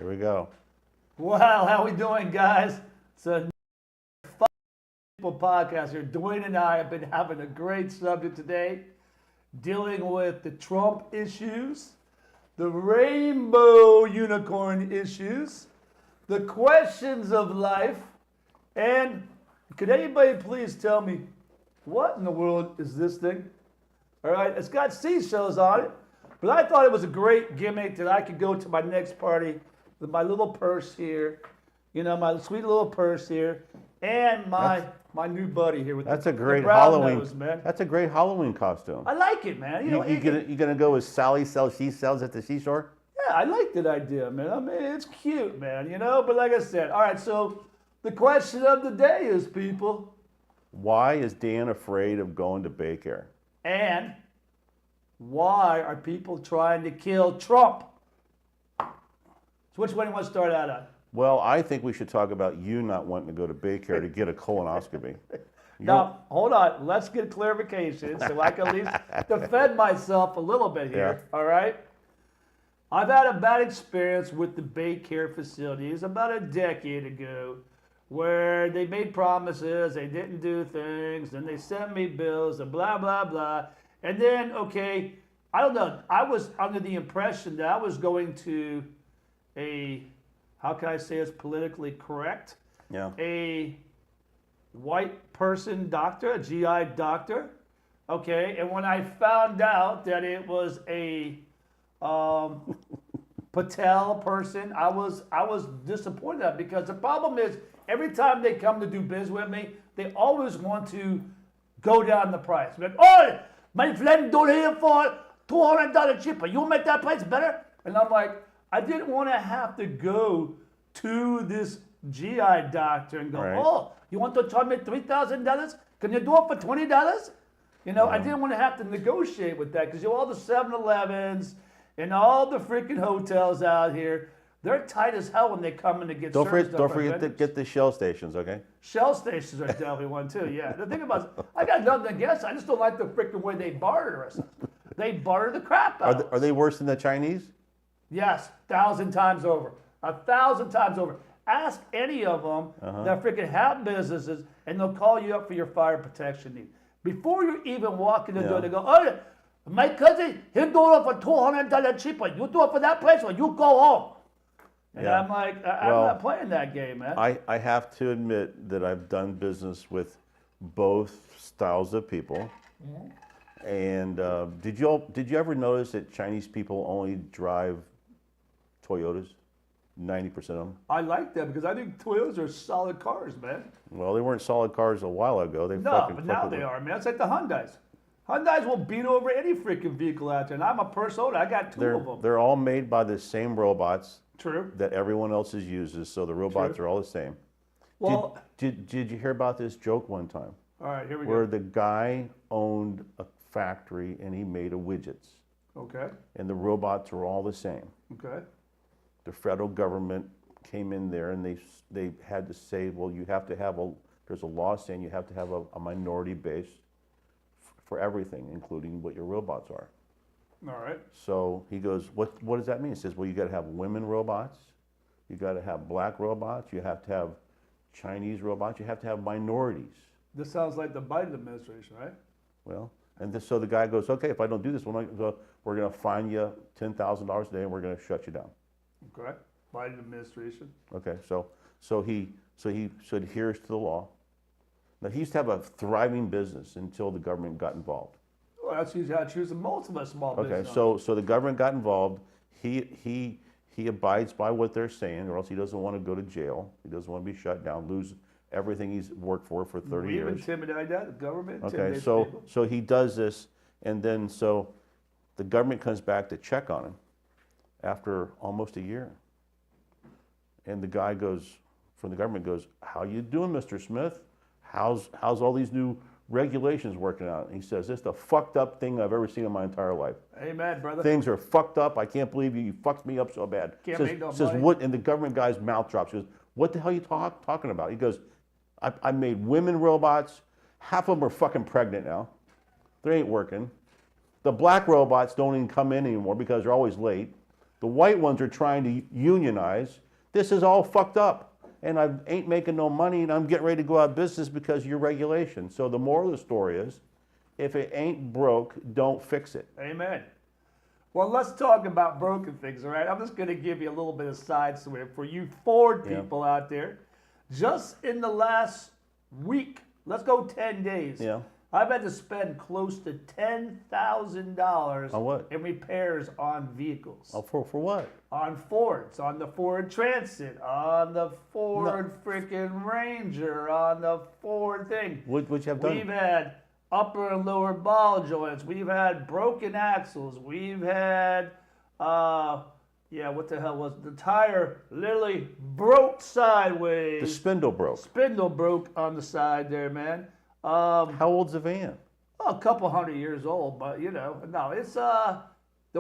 Here we go. Wow, how we doing, guys? It's a people podcast here. Dwayne and I have been having a great subject today, dealing with the Trump issues, the rainbow unicorn issues, the questions of life, and could anybody please tell me what in the world is this thing? All right, it's got seashells on it, but I thought it was a great gimmick that I could go to my next party with my little purse here, you know, my sweet little purse here, and my new buddy here with That's the, a great the brown Halloween. nose, man. That's a great Halloween costume. I like it, man. You gonna go with Sally sells she sells at the seashore? Yeah, I like that idea, man. I mean, it's cute, man, you know? But like I said, all right, so the question of the day is, people, Why is Dan afraid of going to Baycare? and why are people trying to kill Trump? So which one do you want to start out on? Well, I think we should talk about you not wanting to go to Baycare to get a colonoscopy. Now, hold on. Let's get clarification so I can at least defend myself a little bit here. Yeah. All right? I've had a bad experience with the Baycare facilities about a decade ago where they made promises, they didn't do things, and they sent me bills and blah, blah, blah. And then, okay, I don't know. I was under the impression that I was going to a, how can I say it's politically correct? Yeah. A white person doctor, a GI doctor, okay? And when I found out that it was a Patel person, I was disappointed because the problem is every time they come to do business with me, they always want to go down the price. Like, oh, my friend do here for $200 cheaper. You make that price better? And I'm like, I didn't want to have to go to this GI doctor and go, Right. oh, you want to charge me $3,000? Can you do it for $20? You know, I didn't want to have to negotiate with that because you know, all the 7-Elevens and all the freaking hotels out here, they're tight as hell when they come in to get Don't service. forget to get the Shell stations, okay? Shell stations are definitely one too. Yeah. The thing about it, I got nothing against. I just don't like the freaking way they barter us. They barter the crap out. Are they worse than the Chinese? Yes, 1,000 times over. 1,000 times over. Ask any of them that freaking have businesses, and they'll call you up for your fire protection need. Before you even walk in the door, they go, oh, my cousin, he'll do it for $200 cheaper. You do it for that price, or you go home. And Yeah. I'm like, I'm Well, not playing that game, man. I have to admit that I've done business with both styles of people. And did you ever notice that Chinese people only drive Toyotas? 90% of them. I like that because I think Toyotas are solid cars, man. Well, they weren't solid cars a while ago. They No, fucking but now fucking they were. are, man. It's like the Hyundais. Hyundais will beat over any freaking vehicle out there. And I'm a person owner. I got two of them. They're all made by the same robots True. that everyone else uses, so the robots True. are all the same. Well, Did you hear about this joke one time? all right, here we Where go. the guy owned a factory and he made a widgets, Okay. and the robots were all the same. Okay. The federal government came in there and they had to say, well, you have to have there's a law saying you have to have a minority base for everything, including what your robots are. All right. So he goes, what does that mean? He says, well, you got to have women robots, you got to have black robots, you have to have Chinese robots, you have to have minorities. This sounds like the Biden administration, right? Well, so the guy goes, okay, if I don't do this, we're going to fine you $10,000 a day and we're going to shut you down. Okay. Biden administration. Okay, so he adheres to the law. Now he used to have a thriving business until the government got involved. Well, that's usually how I choose most of us small Okay, business. so the government got involved. He abides by what they're saying, or else he doesn't want to go to jail. He doesn't want to be shut down, lose everything he's worked for 30 we years. intimidate that. The government Okay, intimidates so people. he does this, and then so the government comes back to check on him after almost a year. And the guy from the government goes, how you doing, Mr. Smith? How's all these new regulations working out? And he says, it's the fucked up thing I've ever seen in my entire life. Amen, brother. Things are fucked up. I can't believe you fucked me up so bad. Can't make no says money. what? And the government guy's mouth drops. He goes, what the hell are you talking about? He goes, I made women robots. Half of them are fucking pregnant now. They ain't working. The black robots don't even come in anymore because they're always late. The white ones are trying to unionize. This is all fucked up. And I ain't making no money and I'm getting ready to go out of business because of your regulation. So the moral of the story is, if it ain't broke, don't fix it. Amen. Well, let's talk about broken things, all right? I'm just going to give you a little bit of side story for you Ford Yeah. people out there. Just in the last week, let's go 10 days. Yeah. I've had to spend close to $10,000 On what? in repairs on vehicles. Oh, for what? On Fords, on the Ford Transit, on the Ford freaking Ranger, on the Ford thing. What you have done? We've had upper and lower ball joints. We've had broken axles. We've had, what the hell was it? The tire literally broke sideways. The spindle broke. Spindle broke on the side there, man. How old's the van? A couple 100 years old, but no, it's the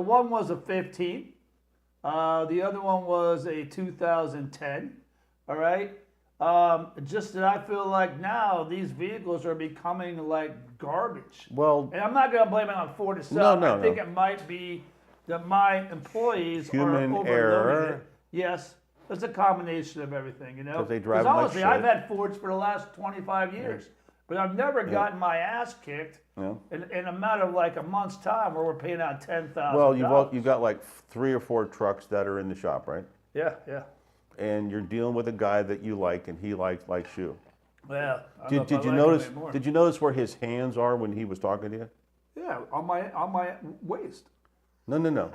one was a 15. The other one was a 2010. All right. Just that I feel like now these vehicles are becoming like garbage. Well, And I'm not going to blame it on Ford itself. No, I think it might be that my employees Human are overloading error. it. Yes, it's a combination of everything, 'Cause they drive them like honestly, I've shit. had Fords for the last 25 years, but I've never gotten my ass kicked yeah. in a matter of like a month's time where we're paying out $10,000. Well, you've got like 3 or 4 trucks that are in the shop, right? Yeah. And you're dealing with a guy that you like and he likes you. Well, I don't know Did if you I like him notice? anymore. Did you notice where his hands are when he was talking to you? Yeah, on my waist. No.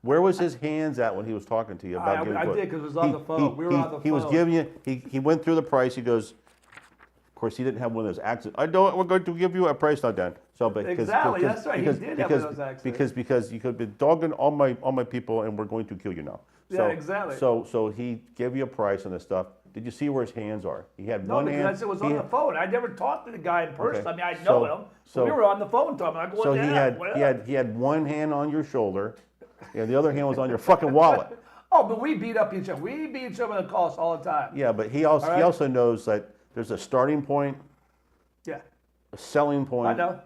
Where was his hands at when he was talking to you about giving I quote? did because it was on the phone. We were on the He was phone. giving you. He went through the price. He goes. Of course, he didn't have one of those accents. I don't. We're going to give you a price now, Dan. So, but Exactly, that's right, he did have one of those accents. Because you could be dogging all my people, and we're going to kill you now. So, Yeah, exactly. So he gave you a price on this stuff. Did you see where his hands are? He had No, one hand. because it was on he the had- phone. I never talked to the guy in person. Okay. I mean, I So- know him. so- we were on the phone talking. Like, what So the he hell? he had one hand on your shoulder, and the other hand was on your fucking wallet. Oh, but we beat up each other. We beat each other in the calls all the time. Yeah, but he also knows that there's a starting point, Yeah, a selling point. I know.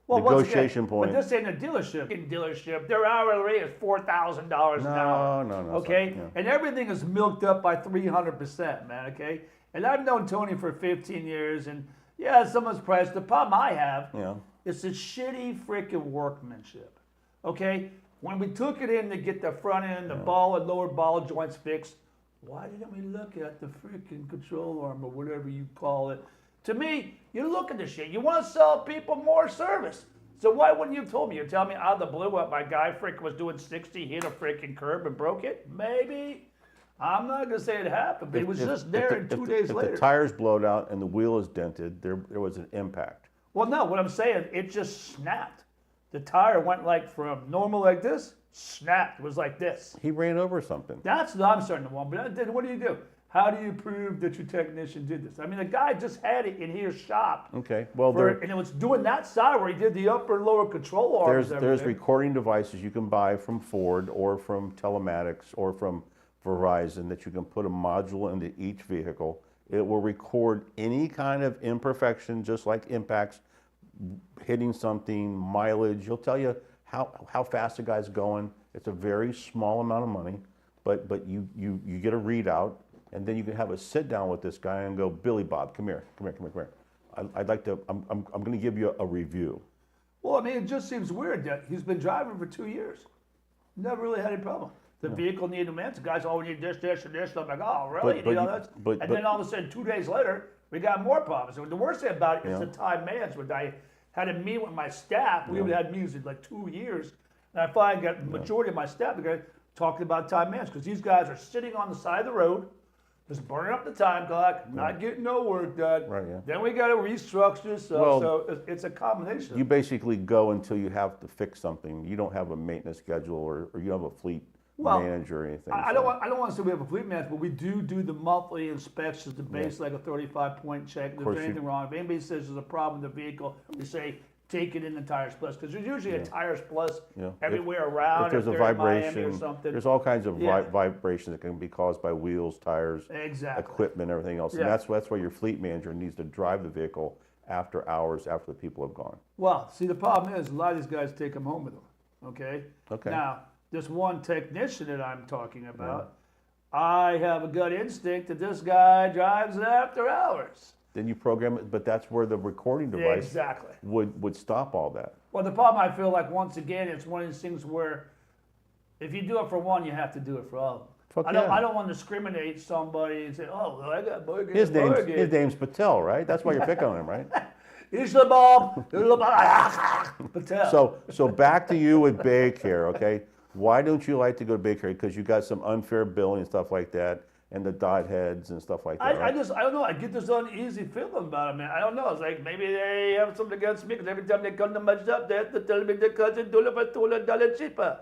Well, once again, Negotiation point. But this ain't a dealership. In dealership, their hourly rate is $4,000 an hour. No. Okay, sorry, yeah. and everything is milked up by 300%, man. Okay, and I've known Tony for 15 years, and yeah, someone's price. The problem I have Yeah. is the shitty freaking workmanship. Okay, when we took it in to get the front end, the ball and lower ball joints fixed, why didn't we look at the freaking control arm or whatever you call it? To me, you look at the shit. You want to sell people more service. So why wouldn't you have told me? You're telling me out of the blue what my guy freaking was doing 60, hit a freaking curb and broke it? Maybe. I'm not going to say it happened, but it was just there and 2 days If later. the tire's blowed out and the wheel is dented, there was an impact. Well, no, what I'm saying, it just snapped. The tire went like from normal like this, snapped. It was like this. He ran over something. That's what I'm starting to want. But then what do you do? How do you prove that your technician did this? I mean, the guy just had it in his shop. Okay. Well, And it was doing that side where he did the upper and lower control arms. there's recording devices you can buy from Ford or from Telematics or from Verizon that you can put a module into each vehicle. It will record any kind of imperfection, just like impacts, hitting something, mileage. He'll tell you how fast the guy's going. It's a very small amount of money, but you get a readout, and then you can have a sit down with this guy and go, Billy Bob, come here. I'd like to. I'm going to give you a review. Well, I mean, it just seems weird that he's been driving for 2 years. Never really had any problem. The vehicle needed maintenance. The guys, oh, we need this, and this. I'm like, oh, really? And then all of a sudden, 2 days later, we got more problems. So the worst thing about it is the time management. I had a meeting with my staff. We had meetings in like 2 years. And I finally got the majority of my staff together talking about time management. Because these guys are sitting on the side of the road, just burning up the time clock, not getting no work done. Right, yeah. Then we got to restructure stuff. Well, so it's a combination. You basically go until you have to fix something. You don't have a maintenance schedule or you don't have a fleet manager or anything. I don't want to say we have a fleet manager, but we do the monthly inspections to base like a 35-point check. If there's anything wrong, if anybody says there's a problem with the vehicle, we say take it in the Tires Plus, because there's usually a Tires Plus everywhere around. If there's a they're in Miami vibration, or something. there's all kinds of Yeah. vibrations that can be caused by wheels, tires, Exactly. equipment, everything else. Yeah. And that's why your fleet manager needs to drive the vehicle after hours, after the people have gone. Well, see, the problem is a lot of these guys take them home with them. Okay. Okay. Now, this one technician that I'm talking about, I have a gut instinct that this guy drives after hours. Then you program it, but that's where the recording device Exactly. would stop all that. Well, the problem I feel like, once again, it's one of these things where if you do it for one, you have to do it for all. Fuck I don't. yeah. I don't want to discriminate somebody and say, "Oh, well, I got Morgan." His name's Patel, right? That's why you're picking on him, right? Islam, Patel. So back to you with Baycare, okay? Why don't you like to go to Baycare? Because you got some unfair billing and stuff like that, and the dot heads and stuff like that. I right? don't know. I get this uneasy feeling about it, man. I don't know. It's like maybe they have something against me because every time they come to my shop, they have to tell me the cousin $2 cheaper.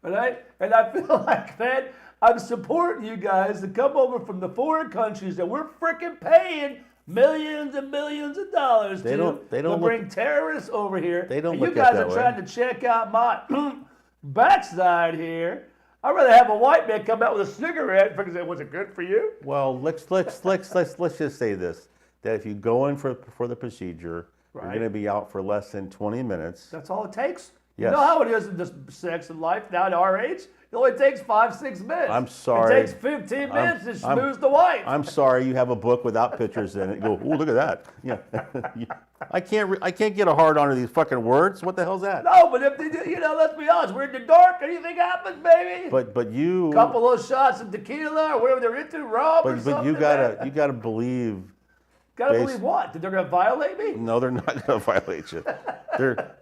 All right? And I feel like, man, I'm supporting you guys to come over from the foreign countries that we're freaking paying millions and millions of dollars They to don't bring terrorists over here. They don't and look you at guys that are way. trying to check out my backside here. I'd rather have a white man come out with a cigarette because it wasn't good for you. Well, let's just say this: that if you go in for the procedure, you're Right. going to be out for less than 20 minutes. That's all it takes. Yes. You know how it is in this sex and life now at our age? It only takes 5-6 minutes. I'm sorry. It takes 15 minutes to I'm- snooze the wife. I'm sorry, you have a book without pictures in it. You go, ooh, look at that. Yeah, I can't get a hard on to these fucking words. What the hell's that? No, but if they do, let's be honest, we're in the dark. Anything happens, baby. But you. Couple of shots of tequila or whatever they're into, rum or But something. you gotta believe. Gotta based- believe what? That they're gonna violate me? No, they're not gonna violate you.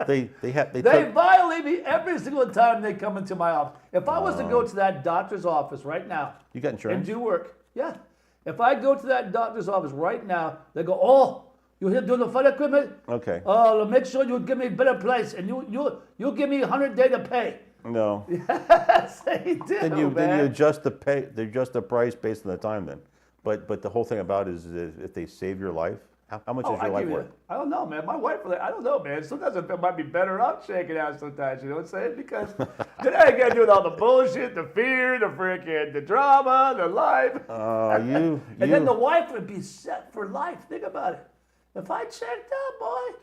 They They took. violate me every single time they come into my office. If I was to go to that doctor's office right now You got and insurance? do work, yeah. If I go to that doctor's office right now, they go, "Oh, you're here doing the flight equipment? Okay. Oh, make sure you give me a better price, and you'll give me 100 days to pay." No. Yes, they do, Then you man. adjust the pay. They adjust the price based on the time. Then, but the whole thing about it is if they save your life, how much is I your life give you- worth? I don't know, man. My wife, I don't know, man. Sometimes I might be better off shaking out sometimes, you know what I'm saying? Because then I ain't got to do with all the bullshit, the fear, the drama, the life. You. And then the wife would be set for life. Think about it. If I checked out, boy,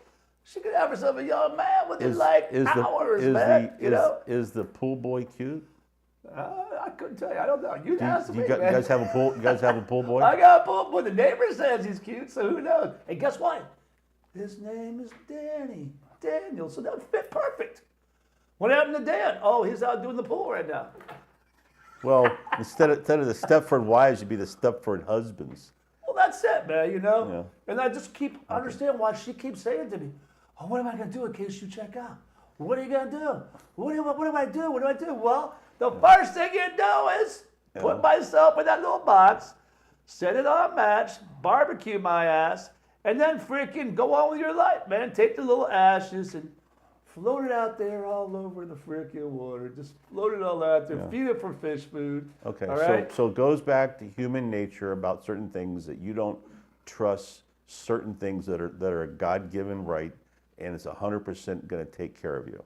she could have herself a young man within hours, man. Is the pool boy cute? I couldn't tell you. I don't know. You ask me, You man. guys have a pool? You guys have a pool boy? I got a pool boy. The neighbor says he's cute, so who knows? And guess what? His name is Danny. Daniel. So that would fit perfect. What happened to Dan? Oh, he's out doing the pool right now. Well, instead of the Stepford wives, you'd be the Stepford husbands. Well, that's it, man, Yeah. And I just understand why she keeps saying to me, "Oh, what am I going to do in case you check out? What are you going to do? What do I do? What do I do?" Well, the first thing you do is put myself in that little box, set it on a match, barbecue my ass, and then freaking go on with your life, man. Take the little ashes and float it out there all over the freaking water. Just float it all out there. Feed it for fish food. Okay, All right? so it goes back to human nature about certain things that you don't trust certain things that are a God-given right, and it's 100% going to take care of you.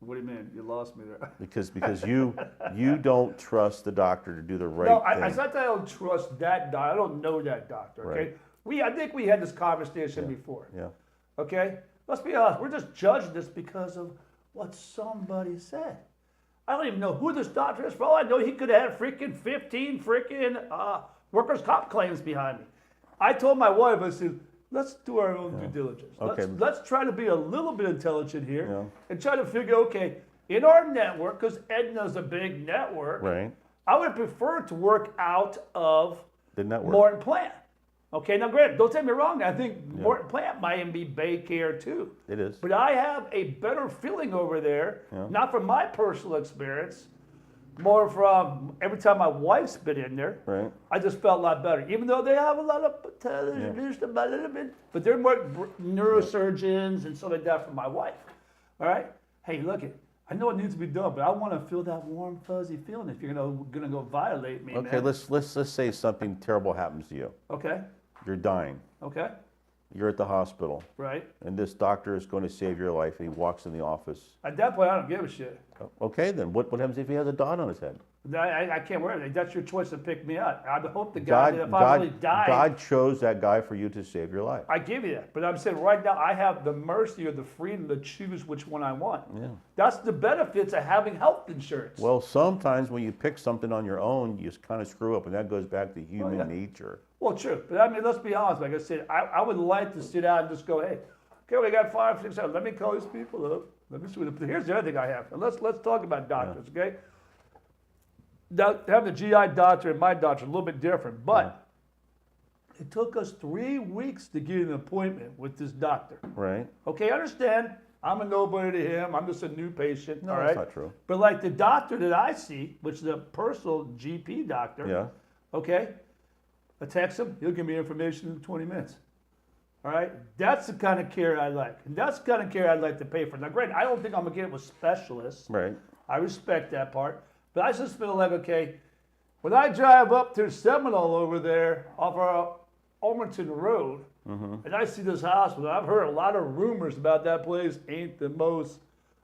What do you mean? You lost me there. Because you don't trust the doctor to do the right No, thing. it's not that I don't trust that doctor. I don't know that doctor. Okay, Right. I think we had this conversation before. Yeah. Okay, let's be honest. We're just judging this because of what somebody said. I don't even know who this doctor is. For all I know, he could have had freaking 15 workers' comp claims behind me. I told my wife, I said, let's do our own due diligence. Okay. Let's try to be a little bit intelligent here Yeah. and try to figure, okay, in our network, because Aetna's a big network, Right. I would prefer to work out of The network. Morton Plant. Okay, now granted, don't take me wrong. I think Morton Plant might even be Baycare too. It is. But I have a better feeling over there, Yeah. not from my personal experience, more from every time my wife's been in there. Right. I just felt a lot better, even though they have a lot of just about a little bit, but they're more neurosurgeons and stuff like that for my wife. All right. Hey, look it. I know it needs to be done, but I want to feel that warm, fuzzy feeling. If you're gonna go violate me, Okay, man. let's say something terrible happens to you. Okay. You're dying. Okay. You're at the hospital, right? and this doctor is going to save your life, and he walks in the office. At that point, I don't give a shit. Okay, then what happens if he has a dot on his head? I can't wear it. That's your choice to pick me up. I would hope to God that if I really died, God chose that guy for you to save your life. I give you that. But I'm saying right now, I have the mercy or the freedom to choose which one I want. Yeah. That's the benefits of having health insurance. Well, sometimes when you pick something on your own, you just kind of screw up, and that goes back to human nature. Well, true. But I mean, let's be honest. Like I said, I would like to sit down and just go, hey, okay, we got 5, 6, 7. Let me call these people up. Let me see what. Here's the other thing I have. And let's talk about doctors, okay? Now, having the GI doctor and my doctor is a little bit different, but it took us 3 weeks to get an appointment with this doctor. Right? Okay, understand? I'm a nobody to him. I'm just a new patient. No, all that's right? not true. But like the doctor that I see, which is a personal GP doctor. Yeah. Okay, I text him. He'll give me information in 20 minutes. All right, that's the kind of care I like, and that's the kind of care I'd like to pay for. Now, granted, I don't think I'm gonna get it with specialists. Right. I respect that part, but I just feel like, okay, when I drive up to Seminole over there off our Almerton Road, and I see this hospital, I've heard a lot of rumors about that place ain't the most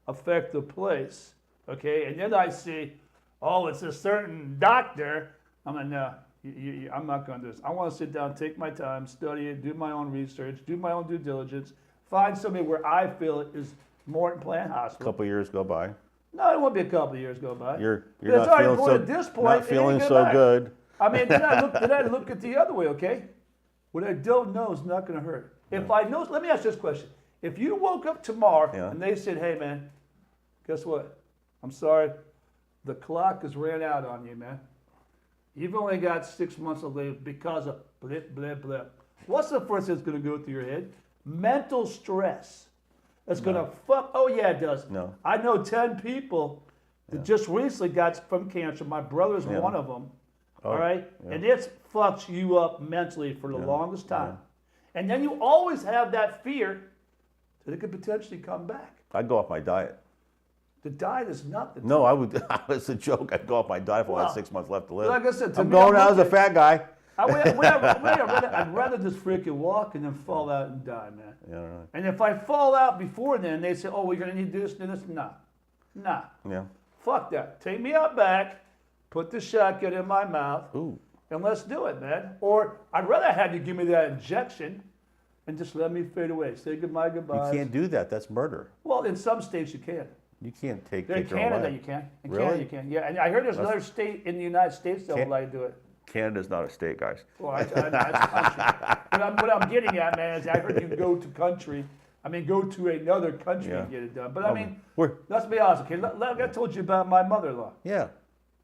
effective place. Okay, and then I see, oh, it's a certain doctor. I'm like, no, I'm not going to do this. I want to sit down, take my time, study it, do my own research, do my own due diligence, find somebody where I feel it is Morton Plant A Hospital. couple years go by. No, it won't be a couple of years go by. You're It's not already feeling point so at this point, not it ain't feeling gonna so matter. good. I mean, then I look at the other way, okay? What I don't know is not going to hurt. If I know, let me ask this question. If you woke up tomorrow Yeah. and they said, hey, man, guess what? I'm sorry, the clock has ran out on you, man. You've only got 6 months to live because of blip, blip, blip. What's the first thing that's going to go through your head? Mental stress. It's going to fuck. Oh, yeah, it does. No. I know 10 people that just recently got from cancer. My brother's Yeah. one of them. Oh, All right? yeah. And it fucks you up mentally for the longest time. And then you always have that fear that it could potentially come back. I'd go off my diet. The diet is nothing. No, I would. It's a joke. I'd go off my diet if I Well, had 6 months left to live. like I said, to I'm me, going I'm out as a looking- fat guy. I'd rather just freaking walk and then fall out and die, man. Yeah, right. And if I fall out before then, they say, oh, we're going to need this and this. Nah. Yeah. Fuck that. Take me out back, put the shotgun in my mouth, Ooh. and let's do it, man. Or I'd rather have you give me that injection and just let me fade away. Say goodbye, You goodbye. can't do that. That's murder. Well, in some states you can. You can't take In your own Canada life. you can. In Really? Canada you can. Yeah, and I heard there's another state in the United States that Can't- will let you do it. Canada's not a state, guys. Well, that's country. What I'm getting at, man, is I heard you go to another country and get it done. But I mean, let's be honest, okay? Like I told you about my mother-in-law, Yeah.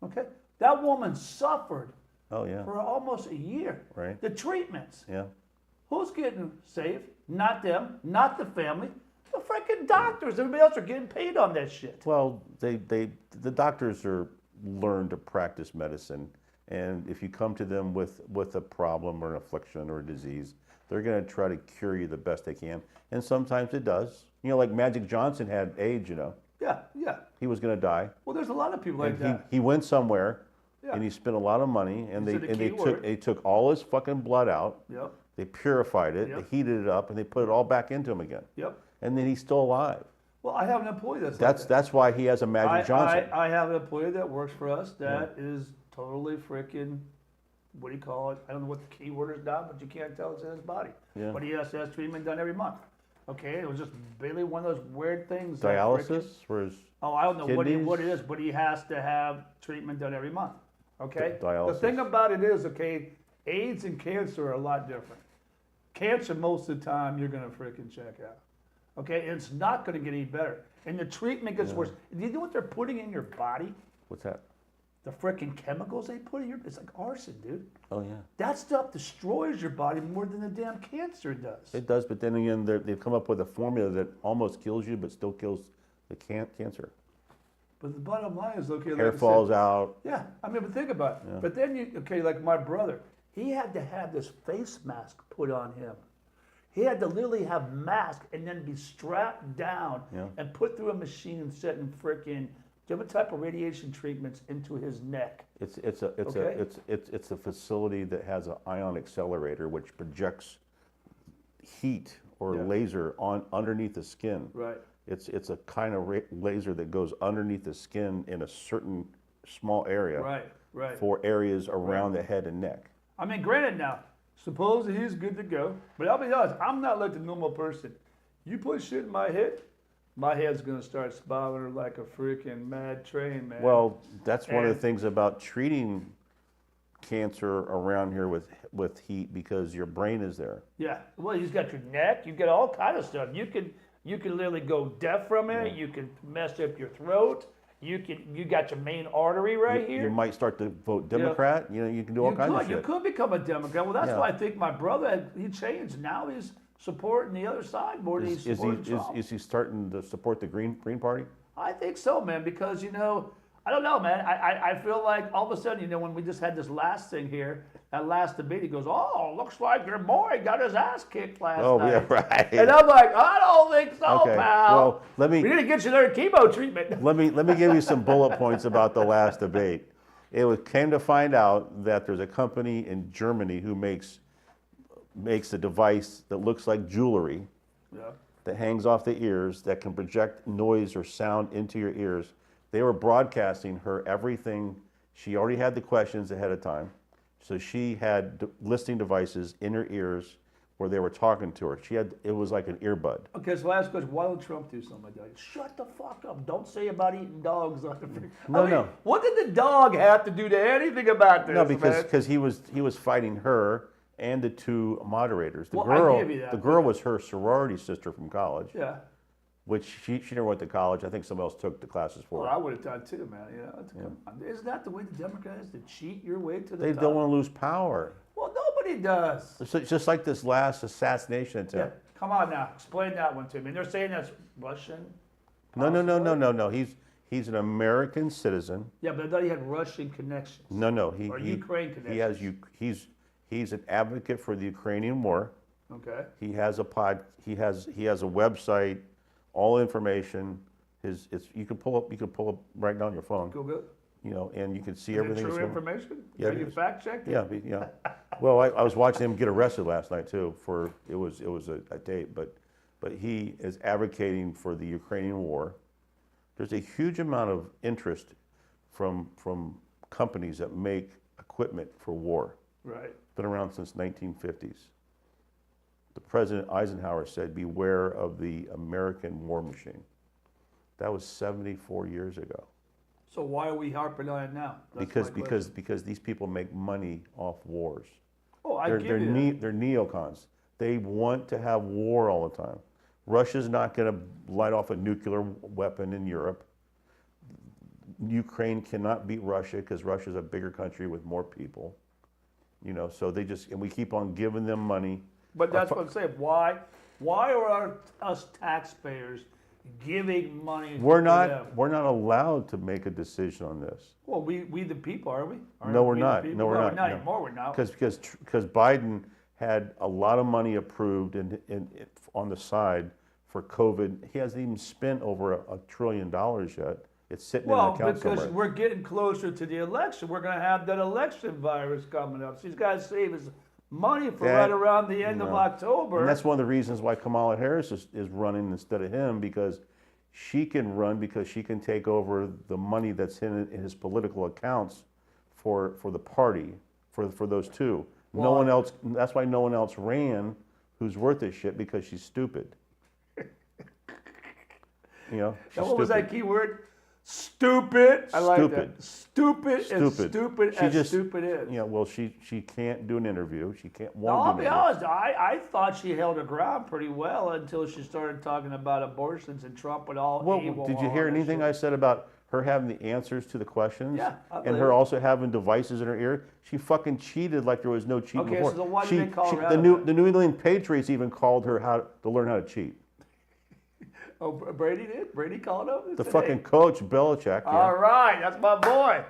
okay? That woman suffered Oh, yeah. for almost a year. Right. The treatments. Yeah. Who's getting saved? Not them, not the family. The freaking doctors. Everybody else are getting paid on that shit. Well, the doctors are learned to practice medicine, and if you come to them with a problem or an affliction or a disease, they're going to try to cure you the best they can, and sometimes it does. You know, like Magic Johnson had AIDS. You know, Yeah, yeah. he was going to die, Well, there's a lot of people like and that. he went somewhere, Yeah. and he spent a lot of money, and You said the they key word. took all his fucking blood out, Yep, they purified it, Yep. they heated it up, and they put it all back into him again, yep. and then he's still alive. Well, I have an employee that's like that. That's why he has a Magic Johnson. I have an employee that works for us that is totally freaking, what do you call it? I don't know what the key word is now, but you can't tell it's in his body. Yeah. But he has to have treatment done every month. Okay, it was just really one of those weird things. that freaking- Dialysis for his Oh, I don't know what it kidneys? is, but he has to have treatment done every month. Okay? Dialysis. The thing about it is, okay, AIDS and cancer are a lot different. Cancer, most of the time, you're going to freaking check out. Okay? And it's not going to get any better. And the treatment gets worse. Do you know what they're putting in your body? what's that? The freaking chemicals they put in your, it's like arson, dude. Oh yeah. That stuff destroys your body more than the damn cancer does. It does, but then again, they've come up with a formula that almost kills you, but still kills the cancer. But the bottom line is, okay, like Hair I said, falls out. yeah, I mean, but think about it. Yeah. But then you, okay, like my brother, he had to have this face mask put on him. He had to literally have mask and then be strapped down Yeah. and put through a machine and set in freaking different type of radiation treatments into his neck. It's Okay. a facility that has an ion accelerator which projects heat or Yeah. laser on underneath the skin. Right. It's a kind of laser that goes underneath the skin in a certain small area Right. Right. for areas around the head and neck. I mean, granted now, suppose he's good to go, but I'll be honest, I'm not like the normal person. You put shit in my head's gonna start spiraling like a freaking mad train, man. Well, that's one of the And- things about treating cancer around here with heat because your brain is there. Yeah. Well, you've got your neck. You've got all kind of stuff. You can literally go deaf from it. You can mess up your throat. You got your main artery right You here. might start to vote Democrat. You know, you can do all kinds of You shit. could become a Democrat. Well, that's Yeah. why I think my brother he changed. Now he's supporting the other side more than he's supporting Trump. Is he starting to support the Green Party? I think so, man, because, I don't know, man. I feel like all of a sudden, when we just had this last thing here, that last debate, he goes, oh, looks like your boy got his ass kicked last Oh, night. yeah, right. And I'm like, I don't think so, Okay, pal. well, let me- We need to get you their chemo treatment. Let me give you some bullet points about the last debate. Came to find out that there's a company in Germany who makes a device that looks like jewelry Yeah. that hangs off the ears that can project noise or sound into your ears. They were broadcasting her everything. She already had the questions ahead of time. So she had listening devices in her ears where they were talking to her. It was like an earbud. Okay, so last question. Why don't Trump do something like that? Shut the fuck up. Don't say about eating dogs. No. What did the dog have to do to anything about this, No, man? because he was fighting her and the two moderators. The Well, I girl, give you that, the girl was her sorority sister from college, Yeah. which she never went to college. I think someone else took the classes for Well, her. I would have done too, man. Come on. Isn't that the way the Democrats to cheat your way to the They top? don't want to lose power. Well, nobody does. It's just like this last assassination Yeah. attempt. Come on now, explain that one to me. And they're saying that's Russian. No. He's an American citizen. Yeah, but I thought he had Russian connections. No. Or Ukraine He has he's an advocate for the Ukrainian war. Okay. He has a he has a website, all information. You can pull up right now on your phone. Google it. And you can see Is it everything. true that's going- information? Yeah, Can it you is. fact check it? Yeah. Well, I was watching him get arrested last night too. It was a tape, but he is advocating for the Ukrainian war. There's a huge amount of interest from companies that make equipment for war. Right. It's been around since 1950s. The President Eisenhower said, "Beware of the American war machine." That was 74 years ago. So why are we harping on it now? That's Because my question. because these people make money off wars. Oh, I They're give you that. they're neocons. They want to have war all the time. Russia's not going to light off a nuclear weapon in Europe. Ukraine cannot beat Russia because Russia's a bigger country with more people. So and we keep on giving them money. But that's what I'm saying. Why are us taxpayers giving money We're to not them? we're not allowed to make a decision on this Well, we the people, are we? No, we're we the not. people? No, we're not. Not No. anymore. We're not. because Biden had a lot of money approved on the side for COVID. He hasn't even spent over $1 trillion yet. It's sitting in an Well, account because somewhere. we're getting closer to the election. We're going to have that election virus coming up. So he's got to save his money for That- right around the end of no. October. And that's one of the reasons why Kamala Harris is running instead of him, because she can run because she can take over the money that's in his political accounts for the party, for those two. No Well, one else. That's why no one else ran who's worth this shit, because she's stupid. She's Now, what was that stupid. key word? Stupid. I like Stupid. that. Stupid is Stupid. stupid She as just- stupid is. Well, she can't do an interview. She can't No, I'll won't do be an interview. honest. I thought she held her ground pretty well until she started talking about abortions and Trump and all. Well, evil did and you all hear that anything shit. I said about her having the answers to the questions? Yeah, I and believe her it. also having devices in her ear? She fucking cheated like there was no cheating Okay, before. so then why did they call her out the on New that? the New England Patriots even called her to learn how to cheat. Oh, Brady did? Brady called him? The Said, fucking "Hey." coach Belichick, All right, that's my boy.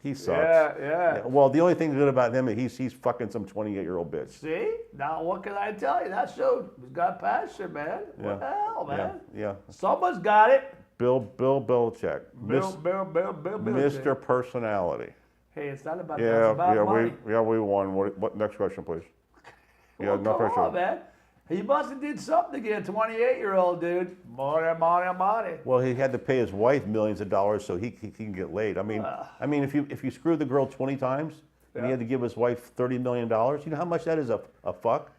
he sucks. Yeah. Well, the only thing good about him is he's fucking some 28-year-old bitch. See? Now, what can I tell you? That showed he's got passion, man. What the hell, man? Yeah. Someone's got it. Bill Belichick, Bill, Mr. Personality. Hey, it's not about that. It's Yeah, about money. we won. What next question, please? Yeah, Well, no come pressure. on, man. He must have did something again, 28-year-old dude. Money. Well, he had to pay his wife millions of dollars so he can get laid. I mean, if you screw the girl 20 times and he Yeah. had to give his wife $30 million, you know how much that is a fuck?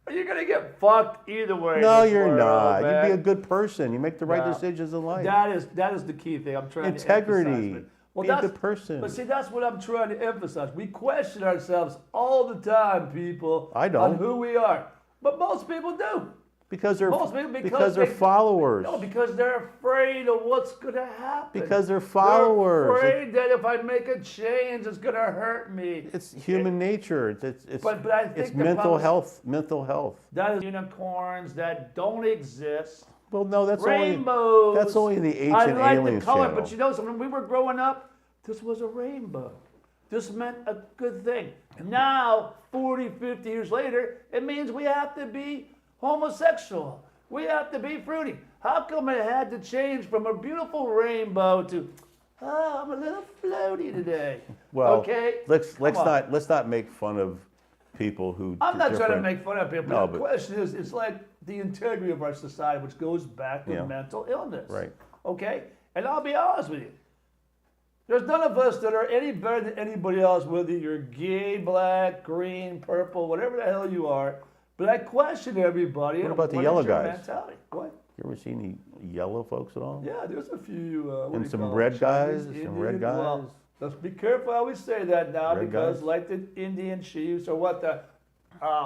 You're gonna get fucked either way. No, in this you're world, not. man. You be a good person. You make the right No. decisions in life. That is the key thing I'm trying to Integrity. emphasize. Well, Be a that's good person. But see, that's what I'm trying to emphasize. We question ourselves all the time, people. I don't. On who we are, but most people do. Because they're Most people, because they're they- followers. No, because they're afraid of what's gonna happen. Because they're followers. They're afraid that if I make a change, it's gonna hurt me. It's human nature. It's But I think it's the mental problem is- health. Mental health. That is unicorns that don't exist. Well, no, that's Rainbows. That's only in the I Ancient like Aliens the color, channel. but you know something? When we were growing up, this was a rainbow. This meant a good thing. Now, 40, 50 years later, it means we have to be homosexual. We have to be fruity. How come it had to change from a beautiful rainbow to, oh, I'm a little floaty today? Well, okay. let's Come on. not make fun of people who. I'm not trying to different- make fun of people. No, the but- question is, it's like the integrity of our society, which goes back to Yeah. mental illness. Right. Okay? And I'll be honest with you. There's none of us that are any better than anybody else, whether you're gay, black, green, purple, whatever the hell you are. But I question everybody. What about the is yellow your guys? Mentality? What? You ever seen any yellow folks at all? Yeah, there's a few. What do And you some call red them? guys, Chinese, some red Indian. Well, guys. let's be careful how we say that now, Red because guys? like the Indian chiefs or what the,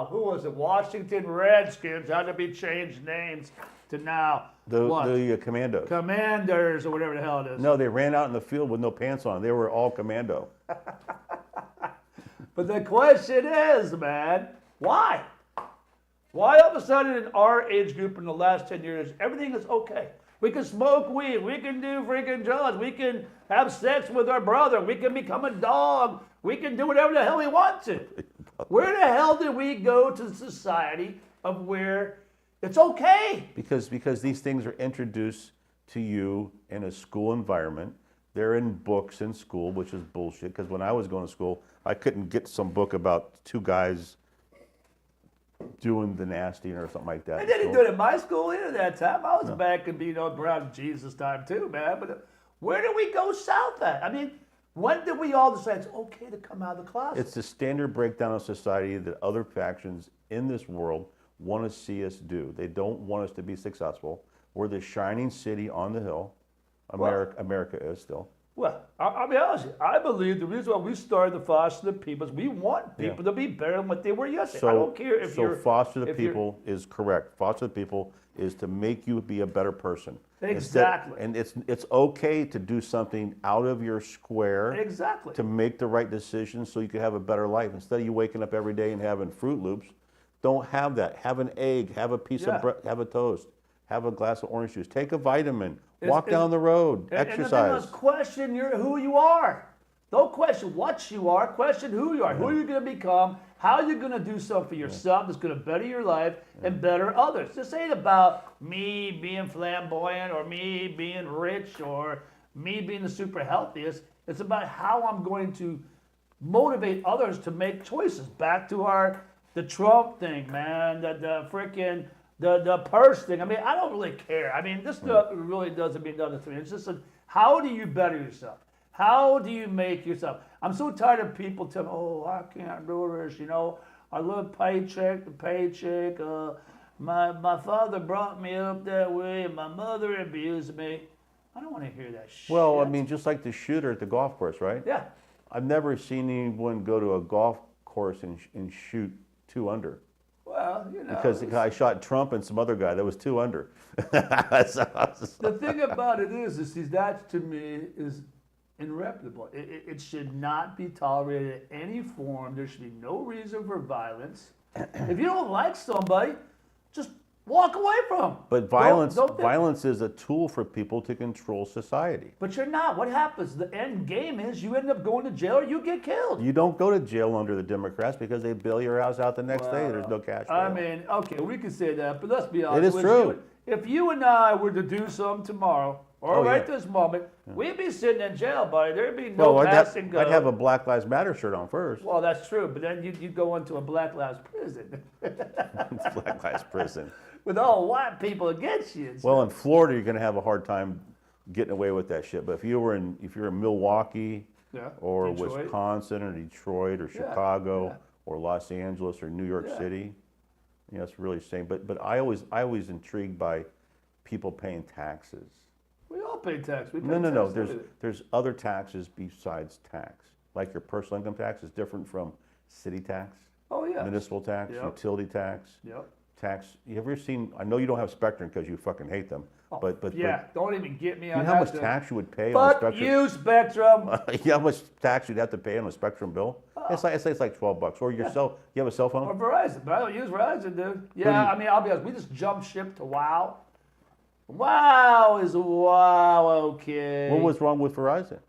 who was it? Washington Redskins had to be changed names to now what? The commandos. Commanders or whatever the hell it is. No, they ran out in the field with no pants on. They were all commando. But the question is, man, why? Why all of a sudden in our age group in the last 10 years, everything is okay? We can smoke weed, we can do freaking drugs, we can have sex with our brother, we can become a dog, we can do whatever the hell we want to. Where the hell did we go to the society of where it's okay? Because these things are introduced to you in a school environment. They're in books in school, which is bullshit. Because when I was going to school, I couldn't get some book about two guys doing the nasty or something like that. I in didn't school. do it at my school either that time. I was back in, around Jesus time too, man. But where did we go south at? I mean, when did we all decide it's okay to come out of the closet? It's the standard breakdown of society that other factions in this world want to see us do. They don't want us to be successful. We're the shining city on the hill. America is still. Well, I'll be honest with you. I believe the reason why we started the Foster the People is we want people to be better than what they were yesterday. I don't care if you're... foster the if you're- people is correct. Foster the people is to make you be a better person. Exactly. And it's okay to do something out of your square. Exactly. To make the right decisions so you can have a better life. Instead of you waking up every day and having Fruit Loops, don't have that. Have an egg, have a piece of bread, have a toast, have a glass of orange juice, take a vitamin, walk down the road, And the thing exercise. is, question who you are. Don't question what you are. Question who you are. Who you're going to become. How you're going to do something for yourself that's going to better your life and better others. This ain't about me being flamboyant or me being rich or me being the super healthiest. It's about how I'm going to motivate others to make choices. Back to the Trump thing, man. The freaking the purse thing. I mean, I don't really care. I mean, this stuff really doesn't mean nothing to me. It's just how do you better yourself? How do you make yourself? I'm so tired of people telling me, oh, I can't do this, I live paycheck to paycheck. My father brought me up that way, and my mother abused me. I don't want to hear that shit. Well, I mean, just like the shooter at the golf course, right? Yeah. I've never seen anyone go to a golf course and shoot 2 under. Well, Because I shot Trump and some other guy that was 2 under. the thing about it is that to me is irreparable. It should not be tolerated in any form. There should be no reason for violence. If you don't like somebody, just walk away from them. But Don't violence is a tool for people to control society. But you're not. What happens? The end game is you end up going to jail or you get killed. You don't go to jail under the Democrats because they bail your house out the next day. There's no cash bail. I mean, okay, we can say that, but let's be honest. It is with true. you. If you and I were to do something tomorrow, or Oh, right yeah. this moment, we'd be sitting in jail, buddy. There'd be no Well, passing go. I'd have a Black Lives Matter shirt on first. Well, that's true, but then you'd go into a Black Lives prison It's Black Lives prison. with all white people against you. and stuff. Well, in Florida, you're going to have a hard time getting away with that shit. But if you're in Milwaukee Yeah, or Detroit. Wisconsin or Detroit or Chicago yeah. or Los Angeles or New York Yeah. City, it's really the same. But I always intrigued by people paying taxes. We all pay tax. We pay No. tax, everything. There's other taxes besides tax. Like your personal income tax is different from city tax, Oh yeah. municipal tax, Yep. utility tax, Yep. tax. You ever seen? I know you don't have Spectrum because you fucking hate them. But Yeah. Don't even get me you on know that. how much stuff. tax you would pay on a Fuck Spectrum? you, Spectrum. You know how much tax you'd have to pay on a Spectrum bill? It's like $12. Or your cell. You have a cell Or phone? Verizon, but I don't use Verizon, dude. do Yeah, you- I mean, I'll be honest. We just jumped ship to WoW. WoW is WoW, okay. What was wrong with Verizon?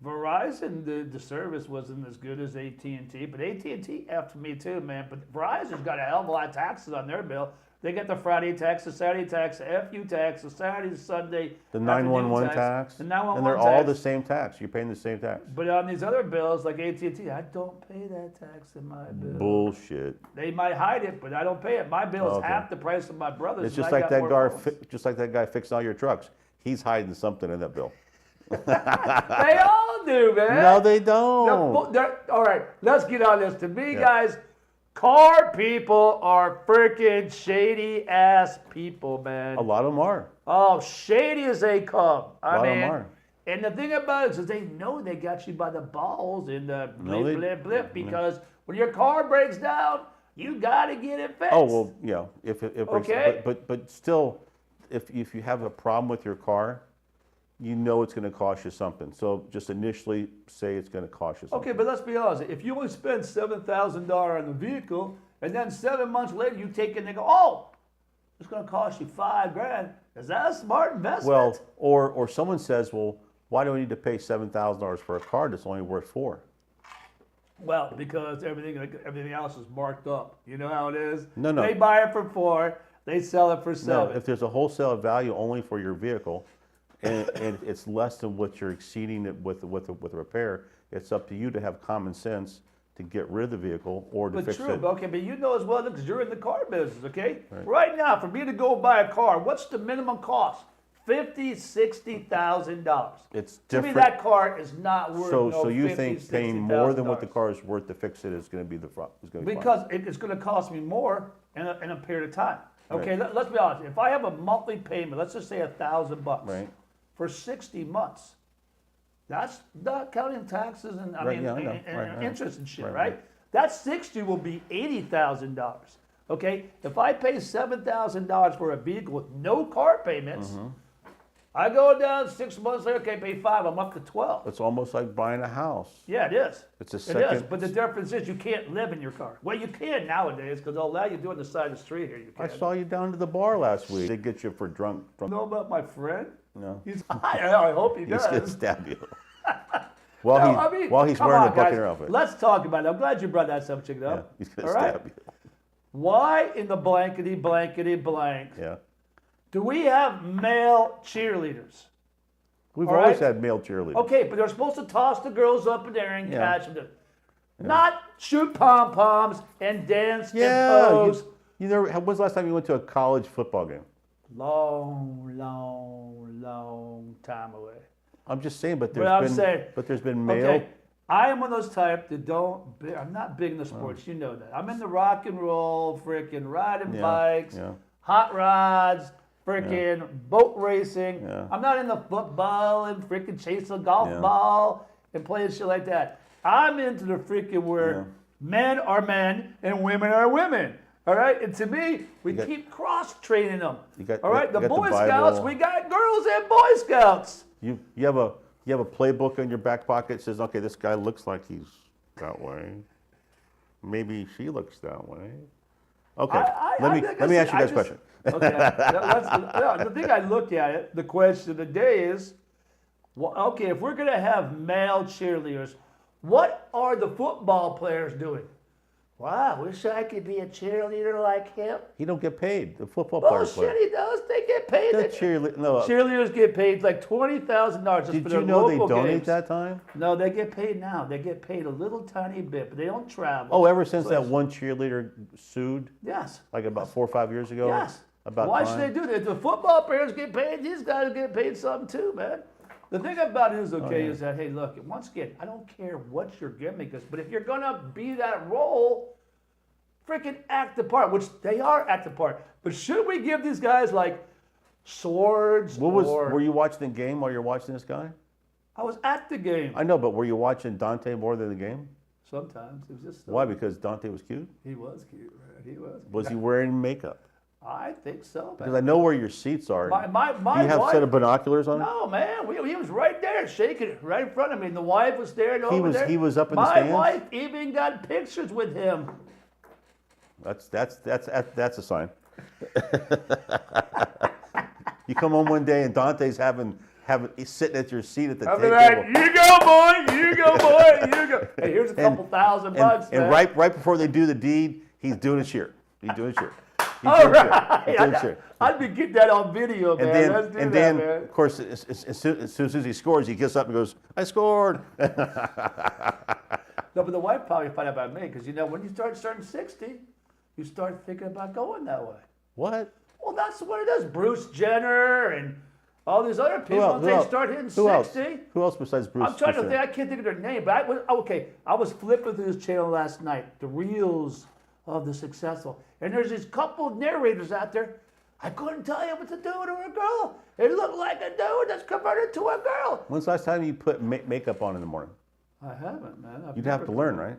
Verizon? The service wasn't as good as AT&T, but AT&T effed me too, man. But Verizon's got a hell of a lot of taxes on their bill. They get the Friday tax, the Saturday tax, the FU tax, the Saturday, the Sunday, The afternoon 911 tax? the 911 And they're all tax. the same tax. You're paying the same tax. But on these other bills, like AT&T, I don't pay that tax in my bill. Bullshit. They might hide it, but I don't pay it. My bill is Okay. half the price of my brother's. It's and just I like got more phones. just like that guy fixing all your trucks. He's hiding something in that bill. They all do, man. No, they don't. All right, let's get on this. To me, guys, car people are freaking shady ass people, man. A lot of them are. Oh, shady as they come. I A lot of mean, them are. and the thing about it is they know they got you by the balls in the No, blip, they- blip, blip, because when your car breaks down, you got to get it fixed. Oh well, yeah. If Okay. but still, if you have a problem with your car, you know it's going to cost you something. So just initially say it's going to cost you something. Okay, but let's be honest. If you only spend $7,000 on the vehicle, and then 7 months later you take it and they go, oh, it's going to cost you $5,000. Is that a smart investment? Well, or someone says, well, why do I need to pay $7,000 for a car that's only worth $4,000? Well, because everything else is marked up. You know how it is. No. They buy it for $4,000, they sell it for No, $7,000. if there's a wholesale value only for your vehicle, and it's less than what you're exceeding it with a repair, it's up to you to have common sense to get rid of the vehicle or to But fix true, it. okay, but you know as well because you're in the car business, okay? Right now, for me to go buy a car, what's the minimum cost? $50,000, $60,000. It's To me, different. that car is not worth So no you $50,000, think paying more than what the $60,000. car is worth to fix it is going to be fine? Because it's going to cost me more in a period of time. Okay, let's be honest. If I have a monthly payment, let's just say $1,000 Right. for 60 months, that's not counting taxes and I Right, mean yeah, I know. and Right. interest and shit, Right, right? right. That 60 will be $80,000. Okay, if I pay $7,000 for a vehicle with no car payments, Mm-hmm. I go down 6 months later. Okay, pay 5. I'm up to 12. It's almost like buying a house. Yeah, it is. It's a It is, second. but the difference is you can't live in your car. Well, you can nowadays because they'll allow you to do it on the side of the street here. You I can. saw you down to the bar last week. They get you for drunk. You know about my friend? No. I hope he He's going to does. stab you. No, While he's come wearing on, the guys. Buccaneer outfit. Let's talk about it. I'm glad you brought that subject Yeah, up. he's going All to right? stab you. Why in the blankety blankety blank Yeah. do we have male cheerleaders? We've All always right. had male cheerleaders. Okay, but they're supposed to toss the girls up in there and Yeah. catch them. Not shoot pom poms and dance and Yeah. pose. You never. When's the last time you went to a college football game? Long time away. I'm just saying, but But I'm there's saying- been male. Okay, I am one of those type that don't. I'm not big in the sports. You know that. I'm in the rock and roll, freaking riding Yeah, bikes, yeah. hot rods, freaking boat racing. Yeah. I'm not into football and freaking chasing a golf Yeah. ball and playing shit like that. I'm into the freaking where Yeah. men are men and women are women. All right, and to me, we got- keep cross training them. You got- All right, you the got the Boy Bible. Scouts, we got girls and Boy Scouts. You have a playbook in your back pocket that says, okay, this guy looks like he's that way. Maybe she looks that way. Okay, let me ask you guys a question. Okay, the thing I look at it, the question of the day is, well, okay, if we're gonna have male cheerleaders, what are the football players doing? Wow, wish I could be a cheerleader like him. He don't get paid. The football players play. Bullshit, he does. They get paid. The cheerleader. No. Cheerleaders get paid like $20,000 just for Did their you know they local donate games. that time? No, they get paid now. They get paid a little tiny bit, but they don't travel. Oh, ever since that one cheerleader sued, Yes. like about 4 or 5 years ago. Yes. About Why time. should they do that? If the football players get paid, these guys get paid something too, man. The thing about it is, okay, is that, hey, look, once again, I don't care what your gimmick is, but if you're going to be that role, freaking act the part, which they are act the part. But should we give these guys like swords Were you watching the game while you're watching this guy? I was at the game. I know, but were you watching Dante more than the game? Sometimes. It was just Why? Because Dante was cute? He was cute, man. He was. Was he wearing makeup? I think so, Because man. I know where your seats are. My Do you have a wife, set of binoculars on? no, man. He was right there, shaking it right in front of me. And the wife was there and over there. He was up in the My stands? wife even got pictures with him. That's a sign. You come home one day and Dante's he's sitting at your seat at the I'll be table. like, you go, boy, you go, boy, you go. Hey, here's a couple $1,000 bucks, man. And right before they do the deed, he's doing a cheer. He's doing a cheer. All right. He's doing a cheer. I'd be getting that on video, man. Let's do that, man. Of course, as soon as he scores, he gets up and goes, "I scored." No, but the wife probably find out about me because, when you start turning 60, you start thinking about going that way. What? Well, that's what it is. Bruce Jenner and all these other people, Who they else? start hitting Who 60. else? Who else besides Bruce? I'm trying to Jenner? think. I can't think of their name, but I was flipping through this channel last night, the reels of the successful, and there's these couple of narrators out there. I couldn't tell you what to do to a girl. It looked like a dude that's converted to a girl. When's the last time you put makeup on in the morning? I haven't, man. You'd have to learn, right?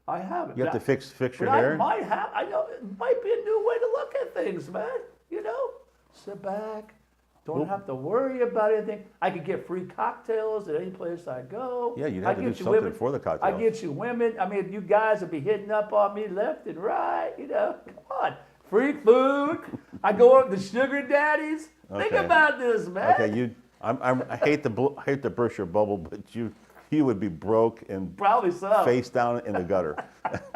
I haven't. You have to fix your But hair. I might have. I know it might be a new way to look at things, man. Sit back. Don't have to worry about anything. I could get free cocktails at any place I go. Yeah, you'd I have to do get you something women. for the I cocktail. get you women. I mean, you guys would be hitting up on me left and right. Come on. Free food. I go up to sugar daddies. Think Okay. about this, man. Okay, I hate to burst your bubble, but you would be broke and Probably so. face down in the gutter,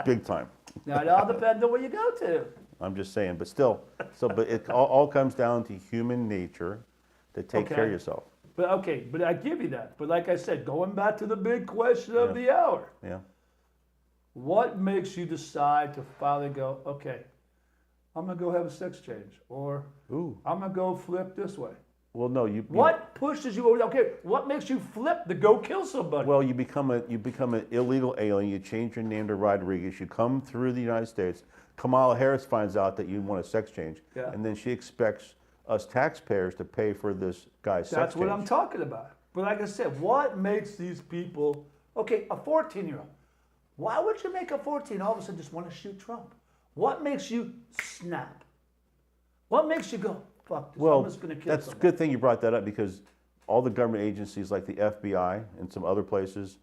big time. Now, it all depends on where you go to. I'm just saying, but still, but it all comes down to human nature to take care of Okay. yourself. But I give you that. But like I said, going back to the big question of Yeah. the hour. Yeah. What makes you decide to finally go, okay, I'm going to go have a sex change, or Ooh. I'm going to go flip this way? Well, no, you. What pushes you over? Okay, what makes you flip to go kill somebody? Well, you become an illegal alien. You change your name to Rodriguez. You come through the United States. Kamala Harris finds out that you want a sex change, Yeah. and then she expects us taxpayers to pay for this guy's sex That's change. what I'm talking about. But like I said, what makes these people, okay, a 14-year-old, why would you make a 14 all of a sudden just want to shoot Trump? What makes you snap? What makes you go, fuck this, Well, I'm just going to kill that's a somebody? good thing you brought that up because all the government agencies like the FBI and some other places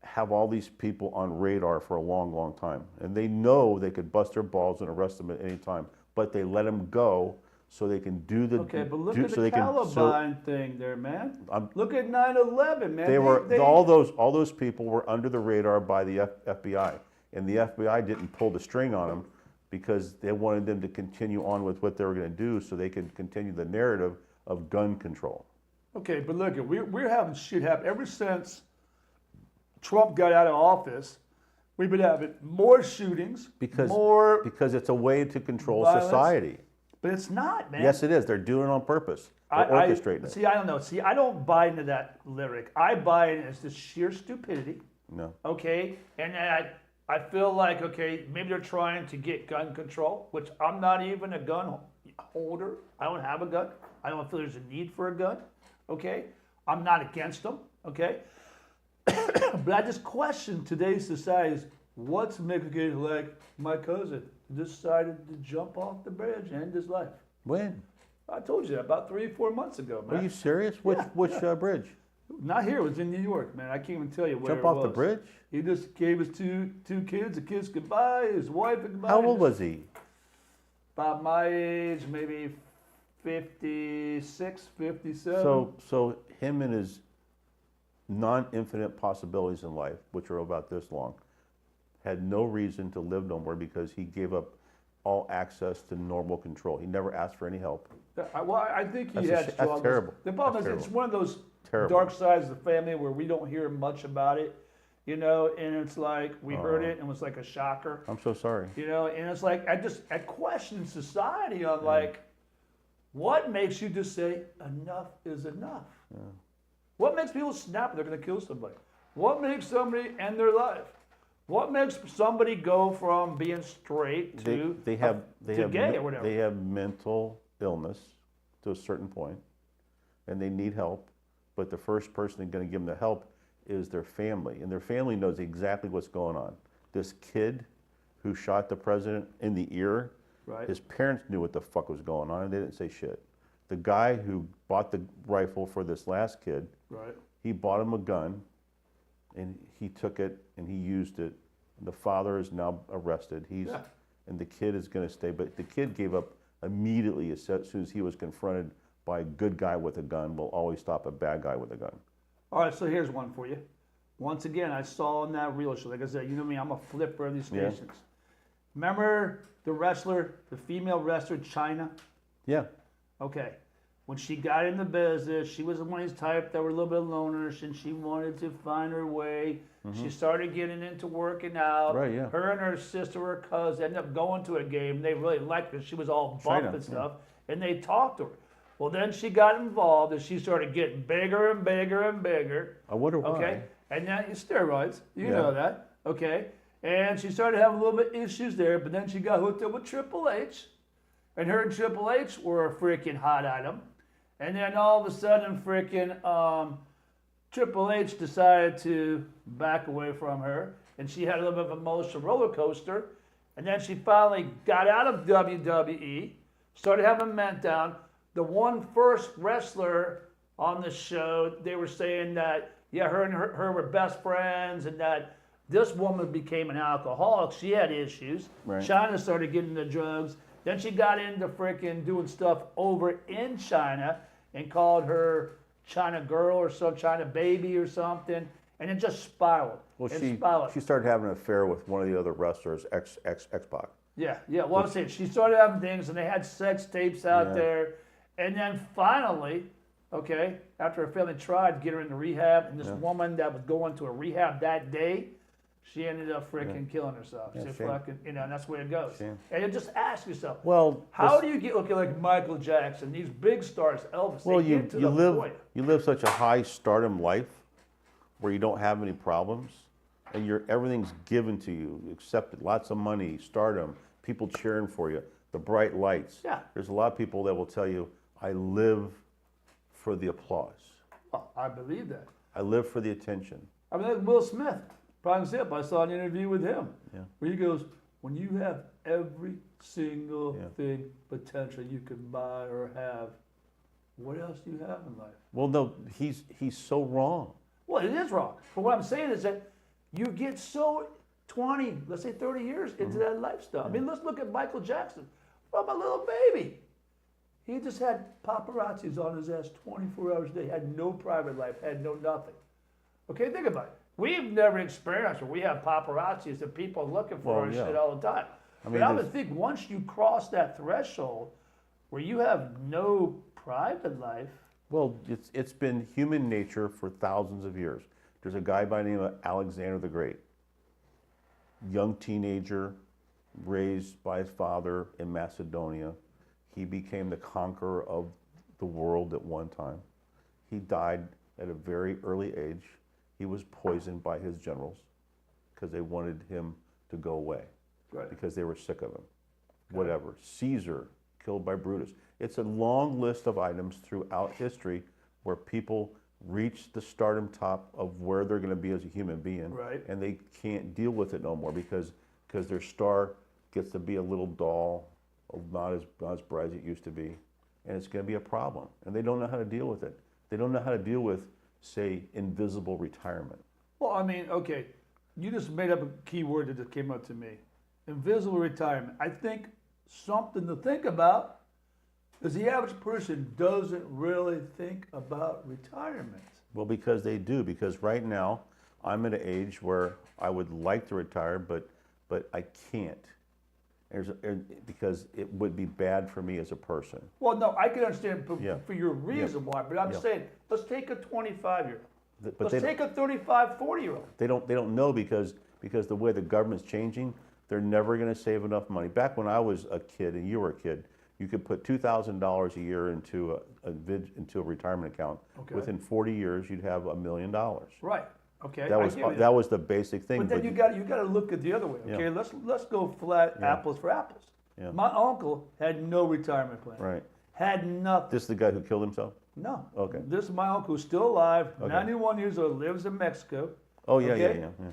have all these people on radar for a long, long time. And they know they could bust their balls and arrest them at any time, but they let them go so they can do the... Okay, but look do- at so the they can- Taliban thing there, man. I'm- Look at 9/11, man. They were all those people were under the radar by the FBI, and the FBI didn't pull the string on them because they wanted them to continue on with what they were going to do, so they could continue the narrative of gun control. Okay, but look, we're having shit happen ever since Trump got out of office. We've been having more shootings, Because it's a way to control Violence. society. but it's not, man. Yes, it is. They're doing it on purpose. They're orchestrating it. See, I don't know. See, I don't buy into that lyric. I buy it as just sheer stupidity. No. Okay, and I feel like, okay, maybe they're trying to get gun control, which I'm not even a gun holder. I don't have a gun. I don't feel there's a need for a gun. Okay, I'm not against them. Okay, but I just question today's society is what's making it like my cousin decided to jump off the bridge and end his life. When? I told you that about 3-4 months ago, man. Are you serious? Which bridge? Not here. It was in New York, man. I can't even tell you where Jump it off was. the bridge? He just gave his two kids a kiss goodbye, his wife a goodbye. How old was he? About my age, maybe 56, 57. So him and his non-infinite possibilities in life, which are about this long, had no reason to live no more because he gave up all access to normal control. He never asked for any help. Well, I think he That's had that's struggles. terrible. The problem That's is it's terrible. one of those Terrible. dark sides of the family where we don't hear much about it, you know, and it's like we heard it and it was like a shocker, I'm so sorry. you know, and it's like I question society on like what makes you just say enough is enough? What makes people snap when they're going to kill somebody? What makes somebody end their life? What makes somebody go from being straight to They have gay or whatever? They have mental illness to a certain point, and they need help. But the first person that's going to give them the help is their family, and their family knows exactly what's going on. This kid who shot the president in the ear, Right. his parents knew what the fuck was going on, and they didn't say shit. The guy who bought the rifle for this last kid, Right. he bought him a gun, and he took it and he used it. The father is now arrested. Yeah. And the kid is going to stay. But the kid gave up immediately as soon as he was confronted by a good guy with a gun. Will always stop a bad guy with a gun. All right, so here's one for you. Once again, I saw on that real show, like I said, you know me, I'm a flipper of these Yeah. stations. Remember the wrestler, the female wrestler, China? Yeah. Okay. When she got in the business, she was one of these type that were a little bit lonerish and she wanted to find her way. She started getting into working out. Right, yeah. Her and her sister or cousin ended up going to a game. They really liked her. She was all buff China, and stuff. And they talked to her. Well, then she got involved and she started getting bigger and bigger and bigger. I wonder why. Okay. And then steroids. You Yeah. know that. Okay. And she started having a little bit issues there, but then she got hooked up with Triple H. And her and Triple H were a freaking hot item. And then all of a sudden, freaking Triple H decided to back away from her. And she had a little bit of an emotional roller coaster. And then she finally got out of WWE, started having a meltdown. The one first wrestler on the show, they were saying that, yeah, her and her were best friends and that this woman became an alcoholic. She had issues. Right. China started getting into drugs. Then she got into freaking doing stuff over in China and called her China girl or some China baby or something. And it just spiraled. Well, It she spiraled. started having an affair with one of the other wrestlers, X-Pac. Yeah, yeah. Well, I'm saying she started having things, and they had sex tapes out Yeah. there, and then finally, okay, after her family tried to get her into rehab, and this woman that was going to a rehab that day, she ended up freaking killing herself. Yeah, She shame. fucking, you know, and that's the way it goes. Shame. And you just ask yourself, Well, how do you get okay like Michael Jackson, these big stars, Elvis? Well, they you get to the point. live such a high stardom life where you don't have any problems, and everything's given to you, accepted, lots of money, stardom, people cheering for you, the bright lights. Yeah. There's a lot of people that will tell you, I live for the applause. Oh, I believe that. I live for the attention. I mean, like Will Smith, prime example. I saw an interview with him Yeah. where he goes, "When you have every single Yeah. thing potential you can buy or have, what else do you have in life?" Well, no, he's so wrong. Well, it is wrong. But what I'm saying is that you get so 20, let's say 30 years into that lifestyle. I mean, let's look at Michael Jackson from a little baby. He just had paparazzis on his ass 24 hours a day, had no private life, had no nothing. Okay, think about it. We've never experienced where we have paparazzis and people looking for Well, our yeah. shit all the time. I But mean, I would there's- think once you cross that threshold where you have no private life, Well, it's been human nature for thousands of years. There's a guy by the name of Alexander the Great, young teenager, raised by his father in Macedonia. He became the conqueror of the world at one time. He died at a very early age. He was poisoned by his generals because they wanted him to go away right? because they were sick of him. Whatever. Caesar, killed by Brutus. It's a long list of items throughout history where people reach the stardom top of where they're going to be as a human being, Right. and they can't deal with it no more because their star gets to be a little dull, not as bright as it used to be, and it's going to be a problem. And they don't know how to deal with it. They don't know how to deal with, say, invisible retirement. Well, I mean, okay, you just made up a key word that just came up to me. Invisible retirement. I think something to think about is the average person doesn't really think about retirement. Well, because they do. Because right now, I'm at an age where I would like to retire, but but I can't. Because it would be bad for me as a person. Well, no, I can understand Yeah. for your reason why, but I'm Yeah. saying, let's take a 25-year-old. But Let's they, take a 35, 40-year-old. they don't know because the way the government's changing, they're never going to save enough money. Back when I was a kid and you were a kid, you could put $2,000 a year into a retirement account. Okay. Within 40 years, you'd have $1 million. Right. Okay. That I was give you that was the basic thing. But then you got to look at the other way. Okay. Yeah. Let's go flat Yeah. apples for apples. Yeah. My uncle had no retirement plan. Right. Had nothing. This is the guy who killed himself? No. Okay. This is my uncle who's still alive, Okay. 91 years old, lives in Mexico. Oh yeah, Okay. yeah.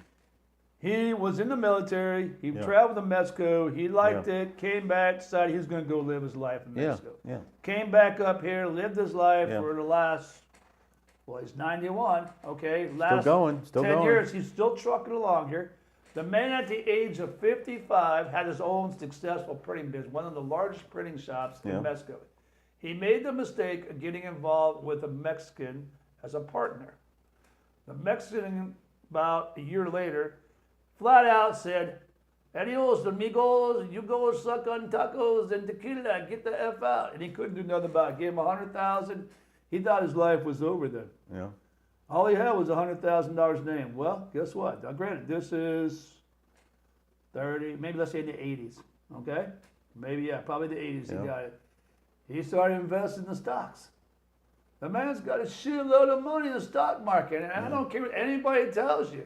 He was in the military. He Yeah. traveled to Mexico. He liked it. Came back, decided he was going to go live his life in Yeah, Mexico. yeah. Came back up here, lived his life Yeah. for the last, well, he's 91. Okay, Still last going, still 10 going. years, he's still trucking along here. The man at the age of 55 had his own successful printing business, one of the largest printing shops Yeah. in Mexico. He made the mistake of getting involved with a Mexican as a partner. The Mexican, about a year later, flat out said, "Adios, amigos, you go suck on tacos and tequila, get the F out." And he couldn't do nothing about it. Gave him $100,000. He thought his life was over then. Yeah. All he had was $100,000 name. Well, guess what? Now, granted, this is 30, maybe let's say in the 80s, okay? Maybe, yeah, probably the 80s Yeah. he got it. He started investing in stocks. The man's got a shitload of money in the stock market, and I don't care what anybody tells you.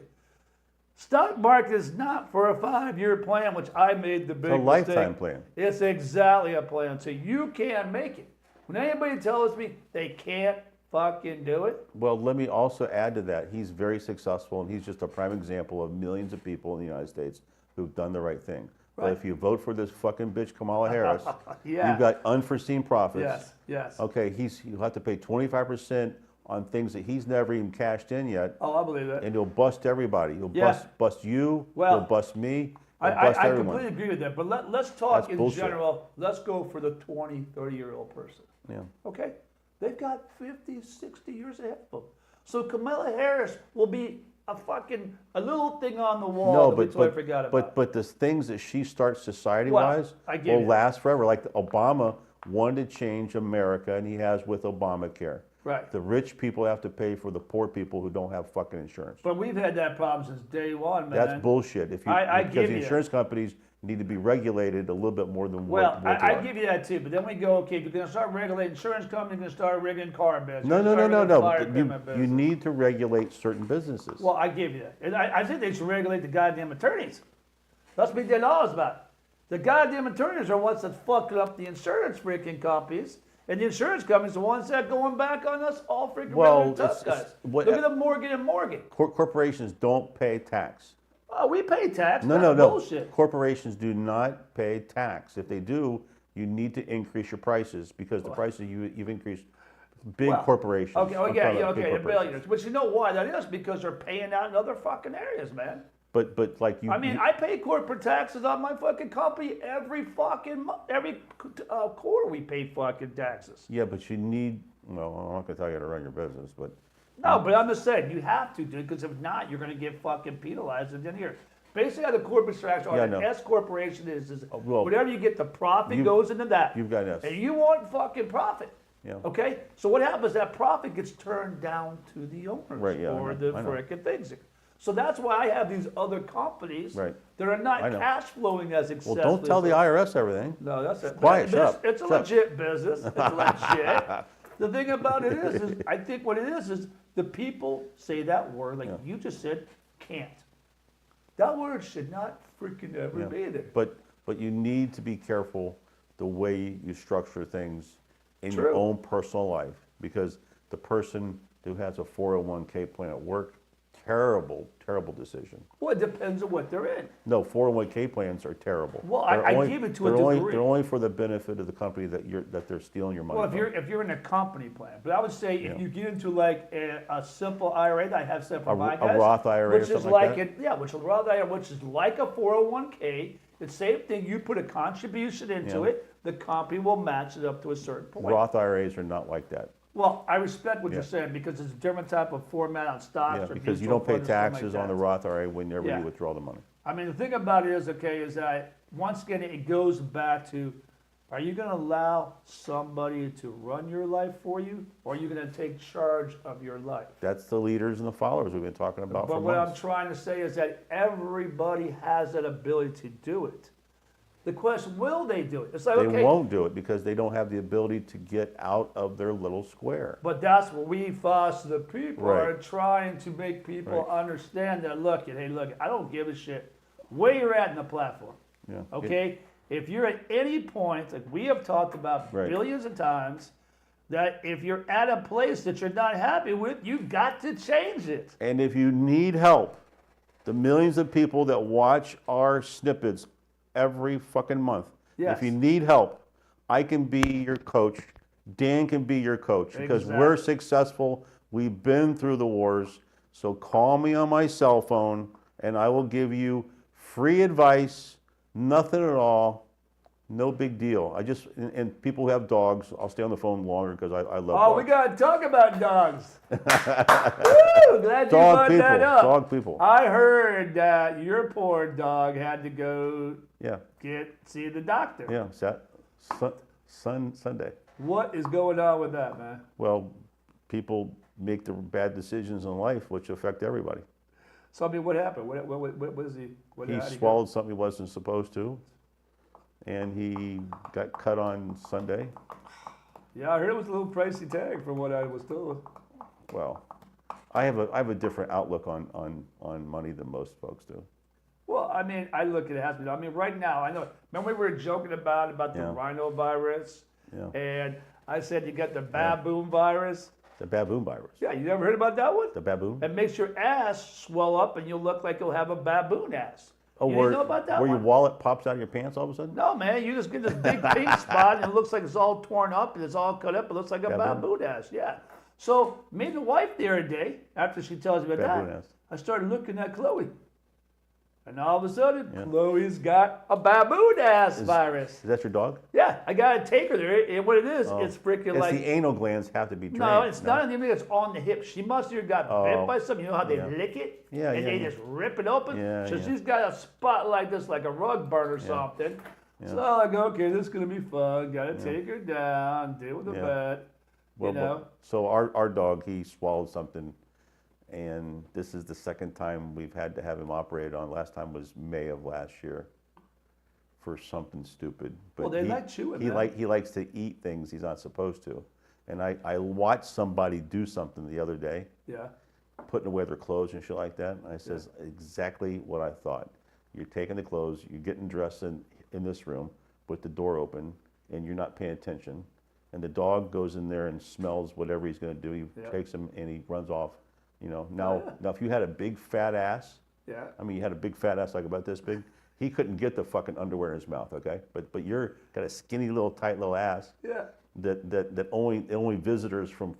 Stock market is not for a 5-year plan, which I made the big It's a lifetime mistake. plan. It's exactly a plan, so you can make it. When anybody tells me they can't fucking do it, Well, let me also add to that. He's very successful, and he's just a prime example of millions of people in the United States who've done the right thing. But Right. if you vote for this fucking bitch Kamala Harris, Yeah. you've got unforeseen profits. yes, yes. Okay, you'll have to pay 25% on things that he's never even cashed in yet, Oh, I believe that. and he'll bust everybody. He'll Yeah. bust you. Well, he'll bust me. I, He'll bust I everyone. completely agree with that, but let's talk That's in bullshit. general. Let's go for the 20, 30-year-old person. Yeah. Okay? They've got 50, 60 years ahead of them. So Kamala Harris will be a little thing on the wall No, that we but totally forgot about. but the things that she starts society-wise I give will you that. last forever. Like Obama wanted to change America, and he has with Obamacare. Right. The rich people have to pay for the poor people who don't have fucking insurance. But we've had that problem since day one, man. That's bullshit. If you I because give the you insurance companies need to be regulated a little bit more than Well, what they I are. give you that too, but then we go, okay, if you're going to start regulating insurance companies, you're going to start regulating car business. No, you're no, gonna no, start no, no. regulating fire You equipment business. need to regulate certain businesses. Well, I give you that. And I think they should regulate the goddamn attorneys. That's what they laws about. The goddamn attorneys are ones that fucking up the insurance freaking companies. And the insurance companies are the ones that going back on us all freaking Well, regular tough guys. Look at the Morgan and Morgan. Corporations don't pay tax. Oh, we pay tax. No, That's no, no. bullshit. Corporations do not pay tax. If they do, you need to increase your prices because the prices you've increased. Big Well, corporations. Okay, oh I'm yeah, talking yeah, about big okay, the corporations. billionaires. But you know why that is? Because they're paying out in other fucking areas, man. But like you. I mean, you- I pay corporate taxes on my fucking company every fucking every quarter. We pay fucking taxes. yeah, but you need. Well, I'm not gonna tell you how to run your business, but No, but I'm just saying you have to do it because if not, you're going to get fucking penalized. And then here, basically, how the corporate structure or Yeah, an no. S corporation is well, whatever you get, the profit you- goes into that. you've got an S. And you want fucking profit. Yeah. Okay? So what happens? That profit gets turned down to the owners Right, yeah, I or know, the I know. frickin' things. So that's why I have these other companies Right. that are not I know. cash flowing as well, successfully. don't tell the IRS everything. No, that's it. quiet, But shut up, It's a shut up. legit business. It's legit. The thing about it is I think what it is the people say that word, like you just said, can't. That word should not freaking ever Yeah. be there. But you need to be careful the way you structure things in your True. own personal life because the person who has a 401k plan at work, terrible decision. Well, it depends on what they're in. No, 401k plans are terrible. Well, I give it to a degree. They're only for the benefit of the company that they're stealing your money Well, from. if you're in a company plan, but I would say if Yeah. you get into like a simple IRA that I have set for my A guys, Roth IRA or which is something like like which is a Roth IRA, which is like a 401k. The same thing. You put a contribution into Yeah. it, the company will match it up to a certain point. Roth IRAs are not like that. Well, I respect what Yeah. you're saying because it's a different type of format on stocks. Yeah, or because you mutual don't pay funds and stuff like taxes that. on the Roth IRA whenever Yeah. you withdraw the money. I mean, the thing about it is, okay, is that once again, it goes back to, are you going to allow somebody to run your life for you, or are you going to take charge of your life? That's the leaders and the followers we've been talking about for But what I'm months. trying to say is that everybody has that ability to do it. The question, will they do it? It's like, They okay, won't do it because they don't have the ability to get out of their little square. but that's what we foster the people Right. are trying to make people Right. understand that, look, hey, look, I don't give a shit where you're at in the platform. Yeah. Okay? If you're at any point, like we have talked about Right. billions of times, that if you're at a place that you're not happy with, you've got to change it. And if you need help, the millions of people that watch our snippets every fucking month, Yes. if you need help, I can be your coach. Dan can be your coach because we're Exactly. successful. We've been through the wars. So call me on my cell phone and I will give you free advice, nothing at all, no big deal. And people who have dogs, I'll stay on the phone longer because I love Oh, dogs. we got to talk about dogs. Woo! Glad you Dog brought people, that up. dog people. I heard that your poor dog had to go Yeah, see the doctor. yeah, Sunday. What is going on with that, man? Well, people make the bad decisions in life which affect everybody. So I mean, what happened? What was he? What, He how'd go? swallowed something he wasn't supposed to, and he got cut on Sunday. Yeah, I heard it was a little pricey tag from what I was told. Well, I have a different outlook on money than most folks do. Well, I mean, I look at it as, I mean, right now, I know. Remember we were joking about the Yeah. rhinovirus, Yeah. and I said you got the baboon virus. The baboon virus. Yeah, you never heard about that one? The baboon. It makes your ass swell up, and you'll look like you'll have a baboon ass. Oh, You didn't know about that where your one? wallet pops out of your pants all of a sudden? No, man, you just get this big pink spot, and it looks like it's all torn up, and it's all cut up. It looks like a Baboon. baboon ass. Yeah. So me and the wife the other day, after she tells me about Baboon that, ass. I started looking at Chloe. And all of a sudden, Yeah. Chloe's got a baboon ass virus. Is that your dog? Yeah, I gotta take her there. And what it is, Oh. it's freaking It's like the anal glands have to be drained. no, it's not anything that's on the hip. She must have got bit Oh. by something. You know how they Yeah. lick it? Yeah, and yeah, they yeah. just rip it open? Yeah, so yeah. she's got a spot like this, like a rug burn or something. Yeah. So I go, okay, this is gonna be fun. Gotta take her down, deal with the Yeah. vet. Well, you know? so our dog, he swallowed something, and this is the second time we've had to have him operated on. Last time was May of last year for something stupid. But Well, they like chewing, man. He likes to eat things he's not supposed to. And I watched somebody do something the other day, Yeah. putting away their clothes and shit like that. And I says exactly what I thought. You're taking the clothes, you're getting dressed in this room with the door open, and you're not paying attention. And the dog goes in there and smells whatever he's going to do. He Yeah. takes him and he runs off. You know. yeah. Now if you had a big fat ass, Yeah. I mean, you had a big fat ass like about this big, he couldn't get the fucking underwear in his mouth. Okay, but you're got a skinny little tight little ass Yeah. that only visitors from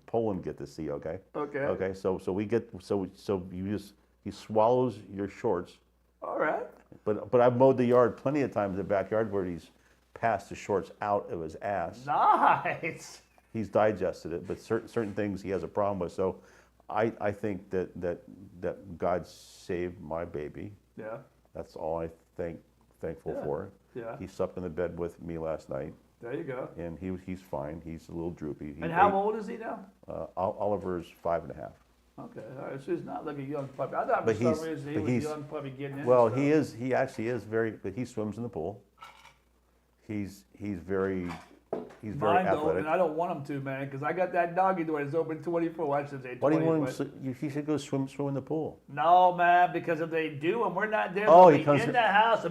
Poland get to see. Okay. Okay. Okay. So he swallows your shorts. All right. But I've mowed the yard plenty of times in the backyard where he's passed the shorts out of his ass. Nice. He's digested it, but certain things he has a problem with. So I think that God saved my baby. Yeah. That's all I thankful Yeah. for. Yeah. He slept in the bed with me last night, There you go. and he's fine. He's a little droopy. And how old is he now? Oliver's 5.5. Okay, all right, so he's not like a young puppy. I thought for But some he's- reason he but was a he's- young puppy getting in. Well, he is. He actually is very. But he swims in the pool. He's very Mine don't, athletic. and I don't want him to, man, because I got that doggy door that's open 24. I should say 20. Why do you want him? but- He should go swim in the pool. No, man, because if they do and we're not there, Oh, they'll he be comes in to- the house.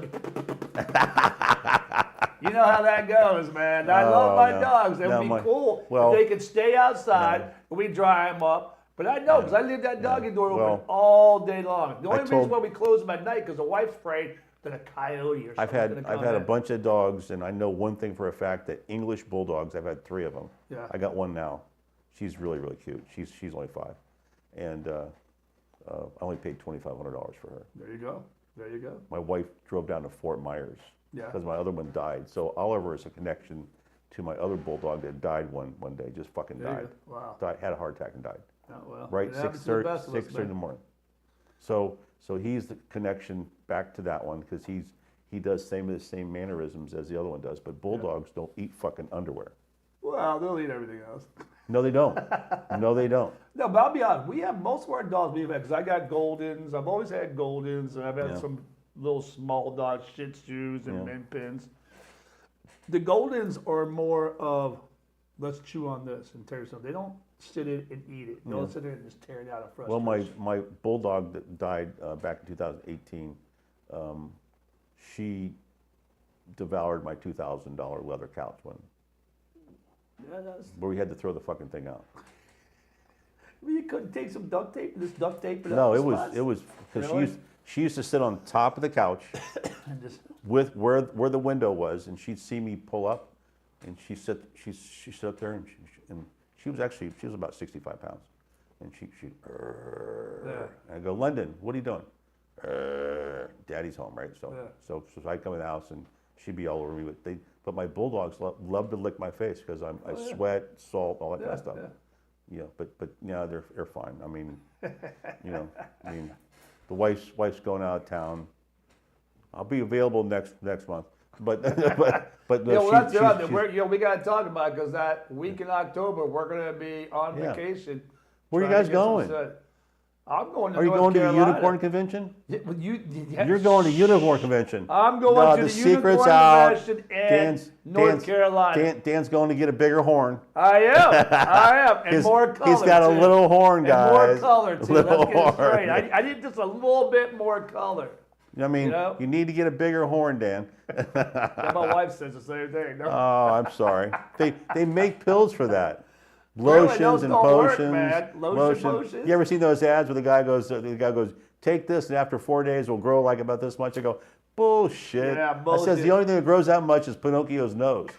You know how that goes, man. I love my no. dogs. They No, would be my- cool well- if they could stay outside and we dry them up. But I know, because I leave that doggy door open Well, all day long. The only reason told- why we close them at night because the wife's afraid that a coyote or I've something's gonna had come a in. bunch of dogs, and I know one thing for a fact that English bulldogs. I've had 3 of them. Yeah. I got one now. She's really cute. She's only 5, and I only paid $2,500 for her. There you go. There you go. My wife drove down to Fort Myers Yeah. because my other one died. So Oliver is a connection to my other bulldog that died one day. Just fucking There you died. go. Wow. Had a heart attack and died. Oh, well, Right, it happens to the best of us, 6:30 in the man. morning. So he's the connection back to that one because he does the same mannerisms as the other one does. But bulldogs don't eat fucking underwear. Well, they'll eat everything else. No, they don't. No, they don't. No, but I'll be honest. We have most of our dogs we've had because I got Goldens. I've always had Goldens, and I've had Yeah. some little small dogs, Shih Tzus and Yeah. Min Pins. The Goldens are more of let's chew on this and tear something. They don't sit in and eat it. They don't sit there and just tear it out of Well, frustration. my bulldog that died back in 2018, she devoured my $2,000 leather couch where we had to throw the fucking thing out. You couldn't take some duct tape and just duct tape it No, up it the was spots? because Really? she used to sit on top of the couch And just, with where the window was, and she'd see me pull up, and she sat there, and she was about 65 pounds, and she and I go, London, what are you doing? Daddy's home, right? So I'd come in the house and she'd be all over me. But my bulldogs love to lick my face because I sweat, salt, all that kind of stuff. Yeah, but they're fine. I mean, the wife's going out of town. I'll be available next month. But no, yeah, well, that's the other. she's- We got to talk about because that week in October we're going to be on Yeah. vacation. Where are you trying guys to get some going? sun. I'm going to Are you North going to the Carolina. unicorn convention? Yeah, well, You're going to unicorn convention. I'm going No, to the secret's unicorn out. convention in North Carolina. Dan's going to get a bigger horn. I am, and more color. He's got a too. little horn, And guys. more color too. Little Let's get it horn. straight. I need just a little bit more color. I mean, you need to get a bigger horn, Dan. Yeah, my wife says the same thing. No? Oh, I'm sorry. They make pills for that. Really? Lotions Those and don't work, potions. man. Lotions? You ever seen those ads where the guy goes, take this, and after 4 days it'll grow like about this much? I go, bullshit. Yeah, I says bullshit. the only thing that grows that much is Pinocchio's nose.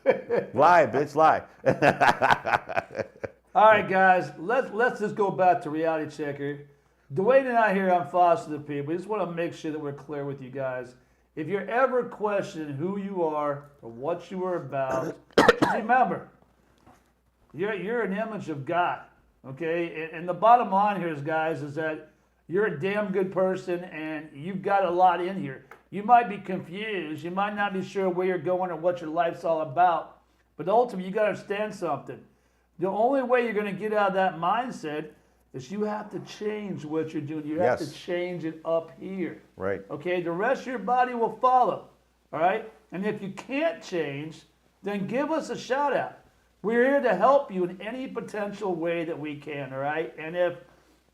Lie, bitch, lie. All right, guys, let's just go back to Reality Checker. Dwayne and I here on Foster the People, we just want to make sure that we're clear with you guys. If you're ever questioning who you are or what you are about, just remember, you're an image of God, okay? And the bottom line here is, guys, is that you're a damn good person and you've got a lot in here. You might be confused. You might not be sure where you're going or what your life's all about. But ultimately, you got to understand something. The only way you're going to get out of that mindset is you have to change what you're doing. You have to change it up here. Right. Okay? The rest of your body will follow. All right? And if you can't change, then give us a shout out. We're here to help you in any potential way that we can. All right? And if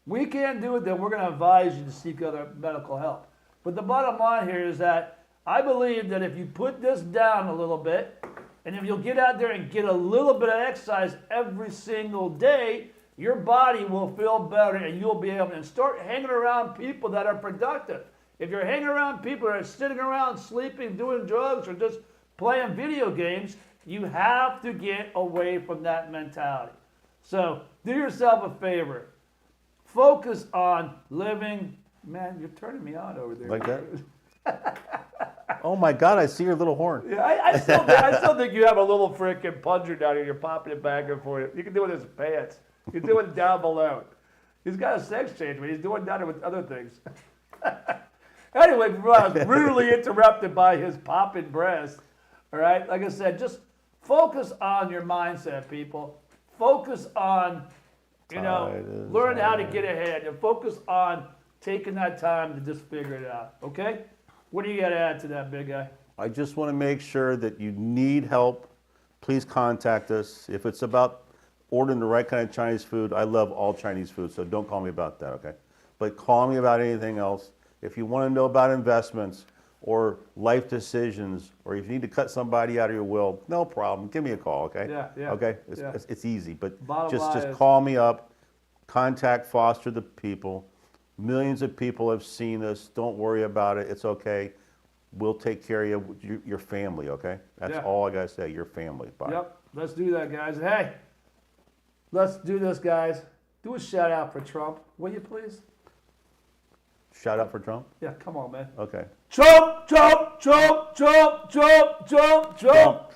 we can't do it, then we're going to advise you to seek other medical help. But the bottom line here is that I believe that if you put this down a little bit, and if you'll get out there and get a little bit of exercise every single day, your body will feel better and you'll be able to start hanging around people that are productive. If you're hanging around people that are sitting around sleeping, doing drugs, or just playing video games, you have to get away from that mentality. So do yourself a favor. Focus on living. Man, you're turning me on over there. Like that? Oh my God, I see your little horn. Yeah, I still think you have a little freaking plunger down here. You're popping it back and forth. You can do it with his pants. You can do it down below. He's got a sex change, but he's doing down there with other things. Anyway, I was rudely interrupted by his popping breast. All right, like I said, just focus on your mindset, people. Focus on, learn how to get ahead, and focus on taking that time to just figure it out. Okay? What do you got to add to that, big guy? I just want to make sure that you need help. Please contact us. If it's about ordering the right kind of Chinese food, I love all Chinese food, so don't call me about that, okay? But call me about anything else. If you want to know about investments or life decisions, or if you need to cut somebody out of your will, no problem. Give me a call, okay? Yeah. Okay? It's easy, but Bottom line just is- call me up. Contact Foster the People. Millions of people have seen us. Don't worry about it. It's okay. We'll take care of you, your family, okay? That's all I got to say, your family. Bye. Yep, let's do that, guys. Hey, let's do this, guys. Do a shout out for Trump, will you please? Shout out for Trump? Yeah, come on, man. Okay. Trump, Trump, Trump, Trump, Trump, Trump, Trump. Trump.